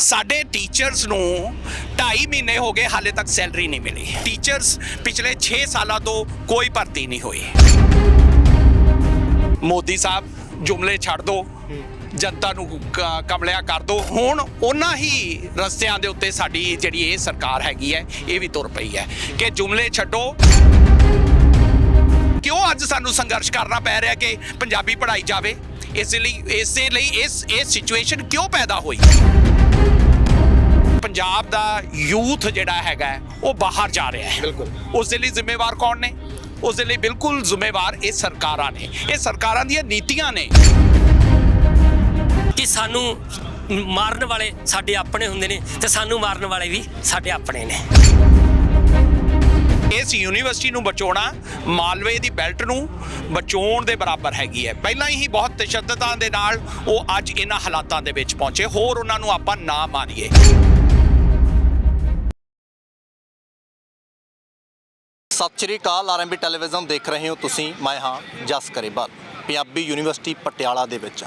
ਸਾਡੇ ਟੀਚਰਸ ਨੂੰ 2.5 ਮਹੀਨੇ ਹੋ ਗਏ ਹਾਲੇ ਤੱਕ ਸੈਲਰੀ ਨਹੀਂ ਮਿਲੀ। ਟੀਚਰਸ ਪਿਛਲੇ 6 ਸਾਲਾਂ ਤੋਂ ਕੋਈ ਭਰਤੀ ਨਹੀਂ ਹੋਈ। ਮੋਦੀ ਸਾਹਿਬ ਜੁਮਲੇ ਛੱਡ ਦੋ, ਜਨਤਾ ਨੂੰ ਕਮਲਿਆ ਕਰ ਦੋ। ਹੁਣ ਉਹਨਾਂ ਹੀ ਰਸਤਿਆਂ ਦੇ ਉੱਤੇ ਸਾਡੀ ਜਿਹੜੀ ਇਹ ਸਰਕਾਰ ਹੈਗੀ ਹੈ ਇਹ ਵੀ ਤੁਰ ਪਈ ਹੈ ਕਿ ਜੁਮਲੇ ਛੱਡੋ। ਕਿਉਂ ਅੱਜ ਸਾਨੂੰ ਸੰਘਰਸ਼ ਕਰਨਾ ਪੈ ਰਿਹਾ ਕਿ ਪੰਜਾਬੀ ਪੜ੍ਹਾਈ ਜਾਵੇ? ਇਸੇ ਲਈ ਇਹ ਸਿਚੁਏਸ਼ਨ ਕਿਉਂ ਪੈਦਾ ਹੋਈ? ਪੰਜਾਬ ਦਾ ਯੂਥ ਜਿਹੜਾ ਹੈਗਾ ਉਹ ਬਾਹਰ ਜਾ ਰਿਹਾ ਹੈ। ਬਿਲਕੁਲ ਉਸ ਦੇ ਲਈ ਜ਼ਿੰਮੇਵਾਰ ਕੌਣ ਨੇ? ਉਸ ਦੇ ਲਈ ਬਿਲਕੁਲ ਜ਼ਿੰਮੇਵਾਰ ਇਹ ਸਰਕਾਰਾਂ ਨੇ। ਇਹ ਸਰਕਾਰਾਂ ਦੀਆਂ ਨੀਤੀਆਂ ਨੇ ਕਿ ਸਾਨੂੰ ਮਾਰਨ ਵਾਲੇ ਸਾਡੇ ਆਪਣੇ ਹੁੰਦੇ ਨੇ ਤੇ ਸਾਨੂੰ ਮਾਰਨ ਵਾਲੇ ਵੀ ਸਾਡੇ ਆਪਣੇ ਨੇ। ਇਸ ਯੂਨੀਵਰਸਿਟੀ ਨੂੰ ਬਚਾਉਣਾ ਮਾਲਵੇ ਦੀ ਬੈਲਟ ਨੂੰ ਬਚਾਉਣ ਦੇ ਬਰਾਬਰ ਹੈਗੀ ਹੈ। ਪਹਿਲਾਂ ਹੀ ਬਹੁਤ ਤਸ਼ੱਦਦਾਂ ਦੇ ਨਾਲ ਉਹ ਅੱਜ ਇਹਨਾਂ ਹਾਲਾਤਾਂ ਦੇ ਵਿੱਚ ਪਹੁੰਚੇ, ਹੋਰ ਉਹਨਾਂ ਨੂੰ ਆਪਾਂ ਨਾ ਮਾਰੀਏ। ਸਤਿ ਸ਼੍ਰੀ ਅਕਾਲ, ਆਰਐਮਬੀ ਟੈਲੀਵਿਜ਼ਨ ਦੇਖ ਰਹੇ ਹੋ ਤੁਸੀਂ। ਮੈਂ ਹਾਂ ਜਸ ਕਰੇਵਾਲ, ਪੰਜਾਬੀ ਯੂਨੀਵਰਸਿਟੀ ਪਟਿਆਲਾ ਦੇ ਵਿੱਚ।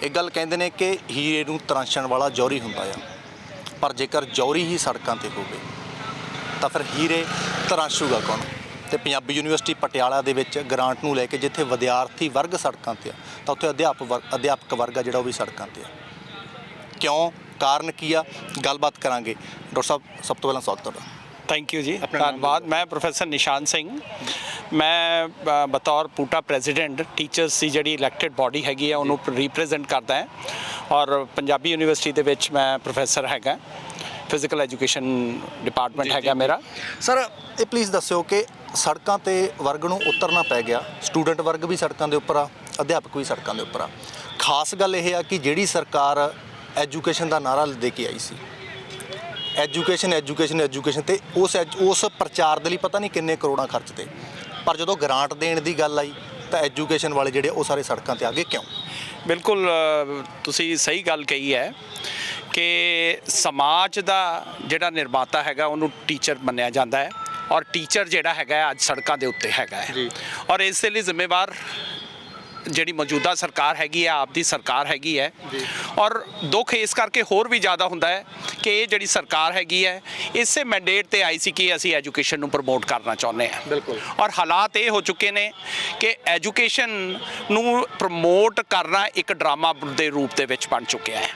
ਇਹ ਗੱਲ ਕਹਿੰਦੇ ਨੇ ਕਿ ਹੀਰੇ ਨੂੰ ਤਰਾਸ਼ਣ ਵਾਲਾ ਜੌਹਰੀ ਹੁੰਦਾ ਆ, ਪਰ ਜੇਕਰ ਜੌਹਰੀ ਹੀ ਸੜਕਾਂ ਤੇ ਹੋਵੇ ਤਾਂ ਫਿਰ ਹੀਰੇ ਤਰਾਸ਼ੂਗਾ ਕੌਣ? ਤੇ ਪੰਜਾਬੀ ਯੂਨੀਵਰਸਿਟੀ ਪਟਿਆਲਾ ਦੇ ਵਿੱਚ ਗ੍ਰਾਂਟ ਨੂੰ ਲੈ ਕੇ ਜਿੱਥੇ ਵਿਦਿਆਰਥੀ ਵਰਗ ਸੜਕਾਂ ਤੇ ਆ, ਤਾਂ ਉੱਥੇ ਅਧਿਆਪਕ ਵਰਗ ਆ ਜਿਹੜਾ ਉਹ ਵੀ ਸੜਕਾਂ ਤੇ ਆ। ਕਿਉਂ? ਕਾਰਨ ਕੀ ਆ? ਗੱਲਬਾਤ ਕਰਾਂਗੇ। ਡਾਕਟਰ ਸਾਹਿਬ, ਸਭ ਤੋਂ ਪਹਿਲਾਂ ਸਵਾਗਤ ਤੁਹਾਡਾ। ਥੈਂਕ ਯੂ ਜੀ, ਧੰਨਵਾਦ। ਮੈਂ ਪ੍ਰੋਫੈਸਰ ਨਿਸ਼ਾਨ ਸਿੰਘ, ਮੈਂ ਬਤੌਰ ਪੂਟਾ ਪ੍ਰੈਜ਼ੀਡੈਂਟ ਟੀਚਰਸ ਦੀ ਜਿਹੜੀ ਇਲੈਕਟਿਡ ਬਾਡੀ ਹੈਗੀ ਆ ਉਹਨੂੰ ਰਿਪਰੈਜ਼ੈਂਟ ਕਰਦਾ ਹੈ ਔਰ ਪੰਜਾਬੀ ਯੂਨੀਵਰਸਿਟੀ ਦੇ ਵਿੱਚ ਮੈਂ ਪ੍ਰੋਫੈਸਰ ਹੈਗਾ। ਫਿਜ਼ੀਕਲ ਐਜੂਕੇਸ਼ਨ ਡਿਪਾਰਟਮੈਂਟ ਹੈਗਾ ਮੇਰਾ। ਸਰ, ਇਹ ਪਲੀਜ਼ ਦੱਸਿਓ ਕਿ ਸੜਕਾਂ ਤੇ ਵਰਗ ਨੂੰ ਉਤਰਨਾ ਪੈ ਗਿਆ, ਸਟੂਡੈਂਟ ਵਰਗ ਵੀ ਸੜਕਾਂ ਦੇ ਉੱਪਰ ਆ, ਅਧਿਆਪਕ ਵੀ ਸੜਕਾਂ ਦੇ ਉੱਪਰ ਆ। ਖਾਸ ਗੱਲ ਇਹ ਆ ਕਿ ਜਿਹੜੀ ਸਰਕਾਰ ਐਜੂਕੇਸ਼ਨ ਦਾ ਨਾਅਰਾ ਦੇ ਕੇ ਆਈ ਸੀ, ਐਜੂਕੇਸ਼ਨ ਤੇ ਉਸ ਪ੍ਰਚਾਰ ਦੇ ਲਈ ਪਤਾ ਨਹੀਂ ਕਿੰਨੇ ਕਰੋੜਾਂ ਖਰਚ ਤੇ, ਪਰ ਜਦੋਂ ਗ੍ਰਾਂਟ ਦੇਣ ਦੀ ਗੱਲ ਆਈ ਤਾਂ ਐਜੂਕੇਸ਼ਨ ਵਾਲੇ ਜਿਹੜੇ ਉਹ ਸਾਰੇ ਸੜਕਾਂ ਤੇ ਆ ਗਏ। ਕਿਉਂ? ਬਿਲਕੁਲ ਤੁਸੀਂ ਸਹੀ ਗੱਲ ਕਹੀ ਹੈ ਕਿ ਸਮਾਜ ਦਾ ਜਿਹੜਾ ਨਿਰਮਾਤਾ ਹੈਗਾ ਉਹਨੂੰ ਟੀਚਰ ਮੰਨਿਆ ਜਾਂਦਾ ਹੈ ਔਰ ਟੀਚਰ ਜਿਹੜਾ ਹੈਗਾ ਅੱਜ ਸੜਕਾਂ ਦੇ ਉੱਤੇ ਹੈਗਾ ਹੈ ਔਰ ਇਸ ਦੇ ਲਈ ਜ਼ਿੰਮੇਵਾਰ ਜਿਹੜੀ ਮੌਜੂਦਾ ਸਰਕਾਰ ਹੈਗੀ ਹੈ, ਆਪ ਦੀ ਸਰਕਾਰ ਹੈਗੀ ਹੈ। ਔਰ ਦੁੱਖ ਇਸ ਕਰਕੇ ਹੋਰ ਵੀ ਜ਼ਿਆਦਾ ਹੁੰਦਾ ਹੈ ਕਿ ਇਹ ਜਿਹੜੀ ਸਰਕਾਰ ਹੈਗੀ ਹੈ ਇਸੇ ਮੈਂਡੇਟ ਤੇ ਆਈ ਸੀ ਕਿ ਅਸੀਂ ਐਜੂਕੇਸ਼ਨ ਨੂੰ ਪ੍ਰਮੋਟ ਕਰਨਾ ਚਾਹੁੰਦੇ ਹਾਂ। ਬਿਲਕੁਲ। ਔਰ ਹਾਲਾਤ ਇਹ ਹੋ ਚੁੱਕੇ ਨੇ ਕਿ ਐਜੂਕੇਸ਼ਨ ਨੂੰ ਪ੍ਰਮੋਟ ਕਰਨਾ ਇੱਕ ਡਰਾਮਾ ਦੇ ਰੂਪ ਦੇ ਵਿੱਚ ਬਣ ਚੁੱਕਿਆ ਹੈ।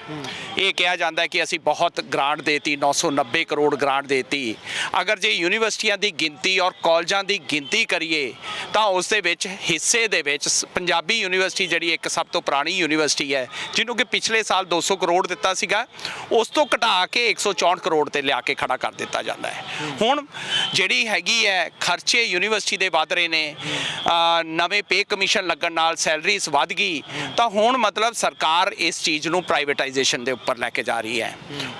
ਇਹ ਕਿਹਾ ਜਾਂਦਾ ਹੈ ਕਿ ਅਸੀਂ ਬਹੁਤ ਗ੍ਰਾਂਟ ਦੇਤੀ, 990 ਕਰੋੜ ਗ੍ਰਾਂਟ ਦੇਤੀ। ਅਗਰ ਜੇ ਯੂਨੀਵਰਸਿਟੀਆਂ ਦੀ ਗਿਣਤੀ ਔਰ ਕਾਲਜਾਂ ਦੀ ਗਿਣਤੀ ਕਰੀਏ ਤਾਂ ਉਸ ਦੇ ਵਿੱਚ ਹਿੱਸੇ ਦੇ ਵਿੱਚ ਪੰਜਾਬੀ ਯੂਨੀਵਰਸਿਟੀ ਜਿਹੜੀ ਇੱਕ ਸਭ ਤੋਂ ਪੁਰਾਣੀ ਯੂਨੀਵਰਸਿਟੀ ਹੈ, ਜਿਹਨੂੰ ਕਿ ਪਿਛਲੇ ਸਾਲ 200 ਕਰੋੜ ਦਿੱਤਾ ਸੀਗਾ, ਉਸ ਤੋਂ ਘਟਾ ਕੇ 164 ਕਰੋੜ ਤੇ ਲਿਆ ਕੇ ਖੜਾ ਕਰ ਦਿੱਤਾ ਜਾਂਦਾ ਹੈ। ਹੁਣ ਜਿਹੜੀ ਹੈਗੀ ਹੈ ਖਰਚੇ ਯੂਨੀਵਰਸਿਟੀ ਦੇ ਵੱਧ ਰਹੇ ਨੇ, ਨਵੇਂ ਪੇ ਕਮਿਸ਼ਨ ਲੱਗਣ ਨਾਲ ਸੈਲਰੀਜ਼ ਵੱਧ ਗਈ, ਤਾਂ ਹੁਣ ਮਤਲਬ ਸਰਕਾਰ ਇਸ ਚੀਜ਼ ਨੂੰ ਪ੍ਰਾਈਵੇਟਾਈਜੇਸ਼ਨ ਦੇ ਉੱਪਰ ਲੈ ਕੇ ਜਾ ਰਹੀ ਹੈ।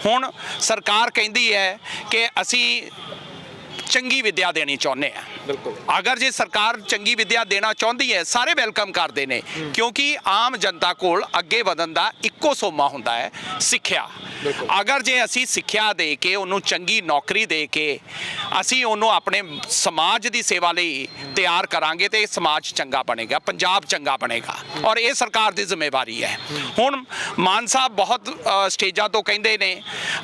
ਹੁਣ ਸਰਕਾਰ ਕਹਿੰਦੀ ਹੈ ਕਿ ਅਸੀਂ ਚੰਗੀ ਵਿੱਦਿਆ ਦੇਣੀ ਚਾਹੁੰਦੇ ਆ। ਬਿਲਕੁਲ। ਅਗਰ ਜੇ ਸਰਕਾਰ ਚੰਗੀ ਵਿੱਦਿਆ ਦੇਣਾ ਚਾਹੁੰਦੀ ਹੈ, ਸਾਰੇ ਵੈਲਕਮ ਕਰਦੇ ਨੇ, ਕਿਉਂਕਿ ਆਮ ਜਨਤਾ ਕੋਲ ਅੱਗੇ ਵਧਣ ਦਾ ਇੱਕੋ ਸੋਮਾ ਹੁੰਦਾ ਹੈ, ਸਿੱਖਿਆ। ਅਗਰ ਜੇ ਅਸੀਂ ਸਿੱਖਿਆ ਦੇ ਕੇ ਉਹਨੂੰ ਚੰਗੀ ਨੌਕਰੀ ਦੇ ਕੇ ਅਸੀਂ ਉਹਨੂੰ ਆਪਣੇ ਸਮਾਜ ਦੀ ਸੇਵਾ ਲਈ ਤਿਆਰ ਕਰਾਂਗੇ ਤੇ ਸਮਾਜ ਚੰਗਾ ਬਣੇਗਾ, ਪੰਜਾਬ ਚੰਗਾ ਬਣੇਗਾ ਔਰ ਇਹ ਸਰਕਾਰ ਦੀ ਜ਼ਿੰਮੇਵਾਰੀ ਹੈ। ਹੁਣ ਮਾਨ ਸਾਹਿਬ ਬਹੁਤ ਸਟੇਜਾਂ ਤੋਂ ਕਹਿੰਦੇ ਨੇ,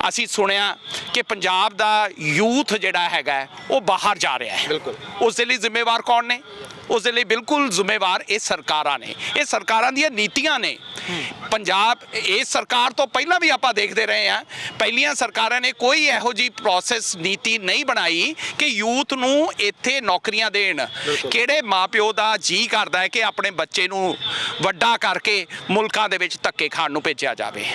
ਅਸੀਂ ਸੁਣਿਆ ਕਿ ਪੰਜਾਬ ਦਾ ਯੂਥ ਜਿਹੜਾ ਹੈਗਾ ਉਹ ਬਾਹਰ ਜਾ ਰਿਹਾ ਹੈ। ਬਿਲਕੁਲ। ਉਸ ਦੇ ਲਈ ਜ਼ਿੰਮੇਵਾਰ ਕੌਣ ਨੇ? ਉਸ ਦੇ ਲਈ ਬਿਲਕੁਲ ਜ਼ਿੰਮੇਵਾਰ ਇਹ ਸਰਕਾਰਾਂ ਨੇ। ਇਹ ਸਰਕਾਰਾਂ ਦੀਆਂ ਨੀਤੀਆਂ ਨੇ। ਪੰਜਾਬ ਇਸ ਸਰਕਾਰ ਤੋਂ ਪਹਿਲਾਂ ਵੀ ਆਪਾਂ ਦੇਖਦੇ ਰਹੇ ਹਾਂ, ਪਹਿਲੀਆਂ ਸਰਕਾਰਾਂ ਨੇ ਕੋਈ ਇਹੋ ਜਿਹੀ ਪ੍ਰੋਸੈਸ ਨੀਤੀ ਨਹੀਂ ਬਣਾਈ ਕਿ ਯੂਥ ਨੂੰ ਇੱਥੇ ਨੌਕਰੀਆਂ ਦੇਣ। ਕਿਹੜੇ ਮਾਪਿਓ ਦਾ ਜੀ ਕਰਦਾ ਹੈ ਕਿ ਆਪਣੇ ਬੱਚੇ ਨੂੰ ਵੱਡਾ ਕਰਕੇ ਮੁਲਕਾਂ ਦੇ ਵਿੱਚ ਧੱਕੇ ਖਾਣ ਨੂੰ ਭੇਜਿਆ ਜਾਵੇ?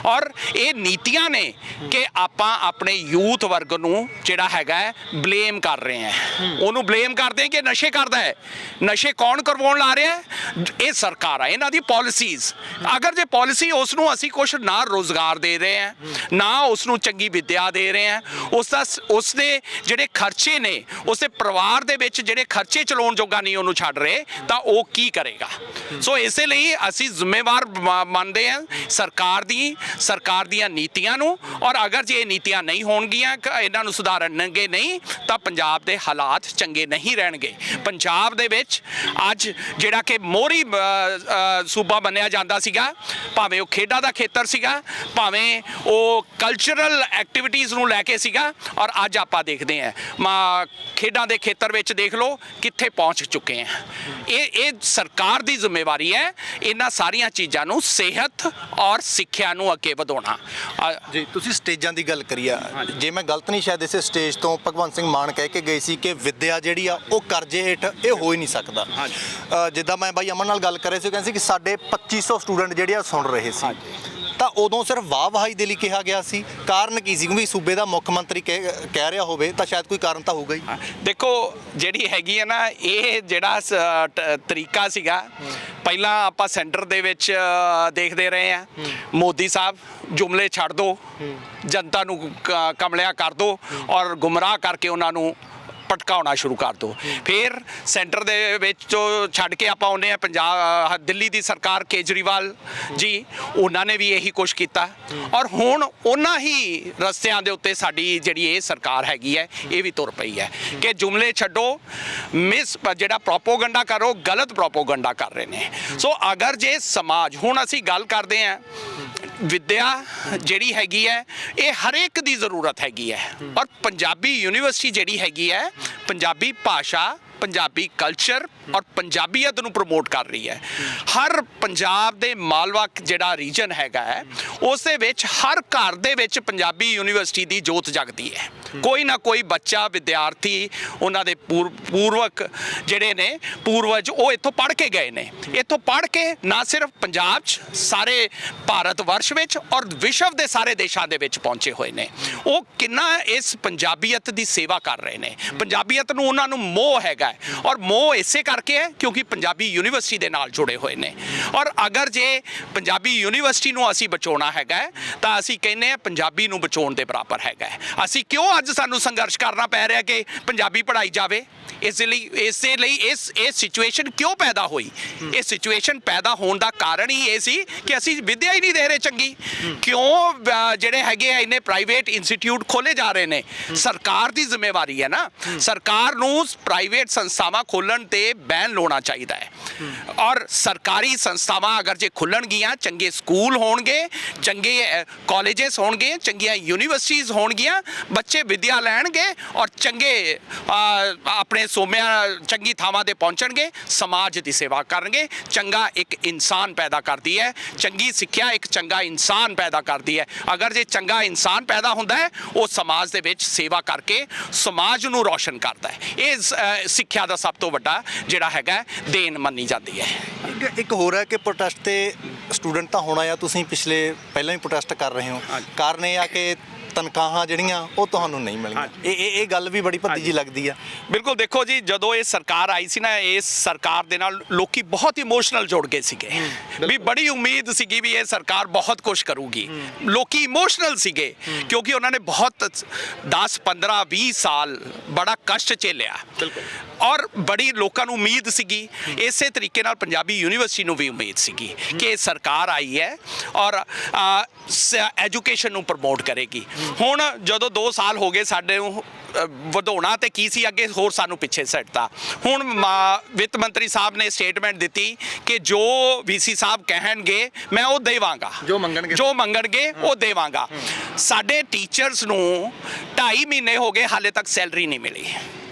ਔਰ ਇਹ ਨੀਤੀਆਂ ਨੇ ਕਿ ਆਪਾਂ ਆਪਣੇ ਯੂਥ ਵਰਗ ਨੂੰ ਜਿਹੜਾ ਹੈਗਾ ਬਲੇਮ ਕਰ ਰਹੇ ਹਾਂ। ਉਹਨੂੰ ਬਲੇਮ ਕਰਦੇ ਹਾਂ ਕਿ ਨਸ਼ੇ ਕਰਦਾ ਹੈ। ਨਸ਼ੇ ਕੌਣ ਕਰਵਾਉਣ ਲਾ ਰਿਹਾ ਹੈ? ਇਹ ਸਰਕਾਰ ਆ, ਇਹਨਾਂ ਦੀ ਪਾਲਿਸੀਜ਼। ਅਗਰ ਜੇ ਪਾਲਿਸੀ ਉਸ ਨੂੰ ਅਸੀਂ ਕੁਛ ਨਾ ਰੋਜ਼ਗਾਰ ਦੇ ਰਹੇ ਹਾਂ, ਨਾ ਉਸ ਨੂੰ ਚੰਗੀ ਵਿੱਦਿਆ ਦੇ ਰਹੇ ਹਾਂ, ਉਸ ਦੇ ਜਿਹੜੇ ਖਰਚੇ ਨੇ, ਉਸ ਦੇ ਪਰਿਵਾਰ ਦੇ ਵਿੱਚ ਜਿਹੜੇ ਖਰਚੇ ਚਲਾਉਣ ਜੋਗਾ ਨਹੀਂ ਉਹਨੂੰ ਛੱਡ ਰਹੇ, ਤਾਂ ਉਹ ਕੀ ਕਰੇਗਾ? ਸੋ ਇਸੇ ਲਈ ਅਸੀਂ ਜ਼ਿੰਮੇਵਾਰ ਮੰਨਦੇ ਹਾਂ ਸਰਕਾਰ ਦੀਆਂ ਨੀਤੀਆਂ ਨੂੰ। ਔਰ ਅਗਰ ਜੇ ਇਹ ਨੀਤੀਆਂ ਨਹੀਂ ਹੋਣਗੀਆਂ, ਇਹਨਾਂ ਨੂੰ ਸੁਧਾਰਨਗੇ ਨਹੀਂ, ਨਹੀਂ ਤਾਂ ਪੰਜਾਬ ਦੇ ਹਾਲਾਤ ਚੰਗੇ ਨਹੀਂ ਰਹਿਣਗੇ। ਪੰਜਾਬ ਦੇ ਵਿੱਚ ਅੱਜ ਜਿਹੜਾ ਕਿ ਮੋਹਰੀ ਸੂਬਾ ਮੰਨਿਆ ਜਾਂਦਾ ਸੀਗਾ, ਭਾਵੇਂ ਉਹ ਖੇਡਾਂ ਦਾ ਖੇਤਰ ਸੀਗਾ, ਭਾਵੇਂ ਉਹ ਕਲਚਰਲ ਐਕਟੀਵਿਟੀਜ਼ ਨੂੰ ਲੈ ਕੇ ਸੀਗਾ, ਔਰ ਅੱਜ ਆਪਾਂ ਦੇਖਦੇ ਹਾਂ ਖੇਡਾਂ ਦੇ ਖੇਤਰ ਵਿੱਚ ਦੇਖ ਲਓ ਕਿੱਥੇ ਪਹੁੰਚ ਚੁੱਕੇ ਹਾਂ। ਇਹ ਸਰਕਾਰ ਦੀ ਜ਼ਿੰਮੇਵਾਰੀ ਹੈ ਇਹਨਾਂ ਸਾਰੀਆਂ ਚੀਜ਼ਾਂ ਨੂੰ, ਸਿਹਤ ਔਰ ਸਿੱਖਿਆ ਨੂੰ ਅੱਗੇ ਵਧਾਉਣਾ। ਜੀ ਤੁਸੀਂ ਸਟੇਜਾਂ ਦੀ ਗੱਲ ਕਰੀ ਆ, ਜੇ ਮੈਂ ਗਲਤ ਨਹੀਂ ਸ਼ਾਇਦ ਇਸੇ ਸਟੇਜ ਤੋਂ ਭਗਵੰਤ ਸਿੰਘ ਮਾਨ ਕਹਿ ਕੇ ਗਏ ਸੀ ਕਿ ਵਿੱਦਿਆ ਜਿਹੜੀ ਆ ਉਹ ਕਰਜ਼ੇ ਹੇਠ ਇਹ ਹੋ ਹੀ ਨਹੀਂ ਸਕਦਾ। ਜਿੱਦਾਂ ਮੈਂ ਬਾਈ ਅਮਨ ਨਾਲ ਗੱਲ ਕਰ ਰਹੇ ਸੀ, ਕਹਿੰਦੇ ਸੀ ਕਿ ਸਾਡੇ 2500 ਸਟੂਡੈਂਟ ਜਿਹੜੇ ਆ ਸੁਣ ਰਹੇ ਸੀ, ਤਾਂ ਉਦੋਂ ਸਿਰਫ ਵਾਹ ਵਹਾਈ ਦੇ ਲਈ ਕਿਹਾ ਗਿਆ ਸੀ। ਕਾਰਨ ਕੀ ਸੀ? ਕਿਉਂਕਿ ਸੂਬੇ ਦਾ ਮੁੱਖ ਮੰਤਰੀ ਕਹਿ ਰਿਹਾ ਹੋਵੇ ਤਾਂ ਸ਼ਾਇਦ ਕੋਈ ਕਾਰਨ ਤਾਂ ਹੋਊਗਾ ਹੀ। ਦੇਖੋ ਜਿਹੜੀ ਹੈਗੀ ਹੈ ਨਾ, ਇਹ ਜਿਹੜਾ ਤਰੀਕਾ ਸੀਗਾ, ਪਹਿਲਾਂ ਆਪਾਂ ਸੈਂਟਰ ਦੇ ਵਿੱਚ ਦੇਖਦੇ ਰਹੇ ਆ, ਮੋਦੀ ਸਾਹਿਬ ਜੁਮਲੇ ਛੱਡ ਦੋ, ਜਨਤਾ ਨੂੰ ਕਮਲਿਆ ਕਰ ਦੋ ਔਰ ਗੁੰਮਰਾਹ ਕਰਕੇ ਉਹਨਾਂ ਨੂੰ ਭਟਕਾਉਣਾ ਸ਼ੁਰੂ ਕਰ ਦੋ। ਫਿਰ ਸੈਂਟਰ ਦੇ ਵਿੱਚ ਛੱਡ ਕੇ ਆਪਾਂ ਆਉਂਦੇ ਆ ਪੰਜਾਬ, ਦਿੱਲੀ ਦੀ ਸਰਕਾਰ ਕੇਜਰੀਵਾਲ ਜੀ, ਉਹਨਾਂ ਨੇ ਵੀ ਇਹੀ ਕੁਛ ਕੀਤਾ, ਔਰ ਹੁਣ ਉਹਨਾਂ ਹੀ ਰਸਤਿਆਂ ਦੇ ਉੱਤੇ ਸਾਡੀ ਜਿਹੜੀ ਇਹ ਸਰਕਾਰ ਹੈਗੀ ਹੈ ਇਹ ਵੀ ਤੁਰ ਪਈ ਹੈ ਕਿ ਜੁਮਲੇ ਛੱਡੋ, ਜਿਹੜਾ ਪ੍ਰੋਪੋਗੰਡਾ ਕਰੋ, ਗਲਤ ਪ੍ਰੋਪੋਗੰਡਾ ਕਰ ਰਹੇ ਨੇ। ਸੋ ਅਗਰ ਜੇ ਸਮਾਜ, ਹੁਣ ਅਸੀਂ ਗੱਲ ਕਰਦੇ ਹਾਂ ਵਿੱਦਿਆ ਜਿਹੜੀ ਹੈਗੀ ਹੈ ਇਹ ਹਰੇਕ ਦੀ ਜ਼ਰੂਰਤ ਹੈਗੀ ਹੈ, ਔਰ ਪੰਜਾਬੀ ਯੂਨੀਵਰਸਿਟੀ ਜਿਹੜੀ ਹੈਗੀ ਹੈ ਪੰਜਾਬੀ ਭਾਸ਼ਾ, ਪੰਜਾਬੀ ਕਲਚਰ ਔਰ ਪੰਜਾਬੀਅਤ ਨੂੰ ਪ੍ਰਮੋਟ ਕਰ ਰਹੀ ਹੈ। ਹਰ ਪੰਜਾਬ ਦੇ ਮਾਲਵਾ ਜਿਹੜਾ ਰੀਜਨ ਹੈਗਾ ਹੈ ਉਸ ਦੇ ਵਿੱਚ ਹਰ ਘਰ ਦੇ ਵਿੱਚ ਪੰਜਾਬੀ ਯੂਨੀਵਰਸਿਟੀ ਦੀ ਜੋਤ ਜਗਦੀ ਹੈ। ਕੋਈ ਨਾ ਕੋਈ ਬੱਚਾ, ਵਿਦਿਆਰਥੀ, ਉਹਨਾਂ ਦੇ ਪੂਰਵਕ ਜਿਹੜੇ ਨੇ ਪੂਰਵਜ, ਉਹ ਇੱਥੋਂ ਪੜ੍ਹ ਕੇ ਗਏ ਨੇ। ਇੱਥੋਂ ਪੜ੍ਹ ਕੇ ਨਾ ਸਿਰਫ ਪੰਜਾਬ 'ਚ, ਸਾਰੇ ਭਾਰਤ ਵਰਸ਼ ਵਿੱਚ ਔਰ ਵਿਸ਼ਵ ਦੇ ਸਾਰੇ ਦੇਸ਼ਾਂ ਦੇ ਵਿੱਚ ਪਹੁੰਚੇ ਹੋਏ ਨੇ। ਉਹ ਕਿੰਨਾ ਇਸ ਪੰਜਾਬੀਅਤ ਦੀ ਸੇਵਾ ਕਰ ਰਹੇ ਨੇ। ਪੰਜਾਬੀਅਤ ਨੂੰ ਉਹਨਾਂ ਨੂੰ ਮੋਹ ਹੈਗਾ, ਔਰ ਮੋਹ ਇਸੇ ਕਰਕੇ ਹੈ ਕਿਉਂਕਿ ਪੰਜਾਬੀ ਯੂਨੀਵਰਸਿਟੀ ਦੇ ਨਾਲ ਜੁੜੇ ਹੋਏ ਨੇ। ਔਰ ਅਗਰ ਜੇ ਪੰਜਾਬੀ ਯੂਨੀਵਰਸਿਟੀ ਨੂੰ ਅਸੀਂ ਬਚਾਉਣਾ ਹੈਗਾ ਤਾਂ ਅਸੀਂ ਕਹਿੰਦੇ ਹਾਂ ਪੰਜਾਬੀ ਨੂੰ ਬਚਾਉਣ ਦੇ ਬਰਾਬਰ ਹੈਗਾ। ਅਸੀਂ ਕਿਉਂ ਅੱਜ ਸਾਨੂੰ ਸੰਘਰਸ਼ ਕਰਨਾ ਪੈ ਰਿਹਾ ਕਿ ਪੰਜਾਬੀ ਪੜ੍ਹਾਈ ਜਾਵੇ? ਇਸੇ ਲਈ ਇਹ ਸਿਚੁਏਸ਼ਨ ਕਿਉਂ ਪੈਦਾ ਹੋਈ? ਇਹ ਸਿਚੁਏਸ਼ਨ ਪੈਦਾ ਹੋਣ ਦਾ ਕਾਰਨ ਹੀ ਇਹ ਸੀ ਕਿ ਅਸੀਂ ਵਿਦਿਆ ਹੀ ਨਹੀਂ ਦੇ ਰਹੇ ਚੰਗੀ। ਕਿਉਂ ਜਿਹੜੇ ਹੈਗੇ ਆ ਇੰਨੇ ਪ੍ਰਾਈਵੇਟ ਇੰਸਟੀਚਿਊਟ ਖੋਲੇ ਜਾ ਰਹੇ ਨੇ? ਸਰਕਾਰ ਦੀ ਜ਼ਿੰਮੇਵਾਰੀ ਹੈ ਨਾ। ਸਰਕਾਰ ਨੂੰ ਪ੍ਰਾਈਵੇਟ ਸੰਸਥਾਵਾਂ ਖੋਲਣ ਤੇ ਬੈਨ ਲਾਉਣਾ ਚਾਹੀਦਾ ਹੈ, ਔਰ ਸਰਕਾਰੀ ਸੰਸਥਾਵਾਂ ਅਗਰ ਜੇ ਖੁੱਲਣਗੀਆਂ, ਚੰਗੇ ਸਕੂਲ ਹੋਣਗੇ, ਚੰਗੇ ਕਾਲਜਸ ਹੋਣਗੇ, ਚੰਗੀਆਂ ਯੂਨੀਵਰਸਿਟੀਜ਼ ਹੋਣਗੀਆਂ, ਬੱਚੇ ਵਿਦਿਆ ਲੈਣਗੇ ਔਰ ਚੰਗੇ ਆਪਣੇ ਚੰਗੀ ਥਾਵਾਂ ਤੇ ਪਹੁੰਚਣਗੇ, ਸਮਾਜ ਦੀ ਸੇਵਾ ਕਰਨਗੇ। ਚੰਗਾ ਇੱਕ ਇਨਸਾਨ ਪੈਦਾ ਕਰਦੀ ਹੈ, ਚੰਗੀ ਸਿੱਖਿਆ ਇੱਕ ਚੰਗਾ ਇਨਸਾਨ ਪੈਦਾ ਕਰਦੀ ਹੈ। ਅਗਰ ਜੇ ਚੰਗਾ ਇਨਸਾਨ ਪੈਦਾ ਹੁੰਦਾ ਹੈ, ਉਹ ਸਮਾਜ ਦੇ ਵਿੱਚ ਸੇਵਾ ਕਰਕੇ ਸਮਾਜ ਨੂੰ ਰੌਸ਼ਨ ਕਰਦਾ ਹੈ। ਇਹ ਸਿੱਖਿਆ ਦਾ ਸਭ ਤੋਂ ਵੱਡਾ ਜਿਹੜਾ ਹੈਗਾ ਦੇਣ ਮੰਨੀ ਜਾਂਦੀ ਹੈ। ਇੱਕ ਹੋਰ ਹੈ ਕਿ ਪ੍ਰੋਟੈਸਟ ਤੇ ਸਟੂਡੈਂਟ ਤਾਂ ਹੋਣਾ ਆ, ਤੁਸੀਂ ਪਹਿਲਾਂ ਹੀ ਪ੍ਰੋਟੈਸਟ ਕਰ ਰਹੇ ਹੋ। ਕਾਰਨ ਇਹ ਆ ਕਿ ਤਨਖਾਹਾਂ ਜਿਹੜੀਆਂ ਉਹ ਤੁਹਾਨੂੰ ਨਹੀਂ ਮਿਲੀਆਂ। ਇਹ ਗੱਲ ਵੀ ਬੜੀ ਭੱਦੀ ਜੀ ਲੱਗਦੀ ਆ। ਬਿਲਕੁਲ, ਦੇਖੋ ਜੀ, ਜਦੋਂ ਇਹ ਸਰਕਾਰ ਆਈ ਸੀ ਨਾ, ਇਸ ਸਰਕਾਰ ਦੇ ਨਾਲ ਲੋਕੀ ਬਹੁਤ ਇਮੋਸ਼ਨਲ ਜੁੜ ਗਏ ਸੀਗੇ ਵੀ ਬੜੀ ਉਮੀਦ ਸੀਗੀ ਵੀ ਇਹ ਸਰਕਾਰ ਬਹੁਤ ਕੁਝ ਕਰੂਗੀ। ਲੋਕੀ ਇਮੋਸ਼ਨਲ ਸੀਗੇ ਕਿਉਂਕਿ ਉਹਨਾਂ ਨੇ ਬਹੁਤ 10 15 20 ਸਾਲ ਬੜਾ ਕਸ਼ਟ ਝੇਲਿਆ, ਔਰ ਬੜੀ ਲੋਕਾਂ ਨੂੰ ਉਮੀਦ ਸੀਗੀ। ਇਸੇ ਤਰੀਕੇ ਨਾਲ ਪੰਜਾਬੀ ਯੂਨੀਵਰਸਿਟੀ ਨੂੰ ਵੀ ਉਮੀਦ ਸੀਗੀ ਕਿ ਸਰਕਾਰ ਆਈ ਹੈ ਔਰ ਐਜੂਕੇਸ਼ਨ ਨੂੰ ਪ੍ਰਮੋਟ ਕਰੇਗੀ। ਹੁਣ ਜਦੋਂ 2 ਸਾਲ ਹੋ ਗਏ ਸਾਡੇ ਨੂੰ ਵਧਾਉਣਾ ਤੇ ਕੀ ਸੀ, ਅੱਗੇ ਹੋਰ ਸਾਨੂੰ ਪਿੱਛੇ ਸੱਟਤਾ। ਹੁਣ ਵਿੱਤ ਮੰਤਰੀ ਸਾਹਿਬ ਨੇ ਸਟੇਟਮੈਂਟ ਦਿੱਤੀ ਕਿ ਜੋ ਵੀਸੀ ਸਾਹਿਬ ਕਹਿਣਗੇ ਮੈਂ ਉਹ ਦੇਵਾਂਗਾ, ਜੋ ਮੰਗਣਗੇ ਉਹ ਦੇਵਾਂਗਾ। ਸਾਡੇ ਟੀਚਰਸ ਨੂੰ 2.5 ਮਹੀਨੇ ਹੋ ਗਏ ਹਾਲੇ ਤੱਕ ਸੈਲਰੀ ਨਹੀਂ ਮਿਲੀ।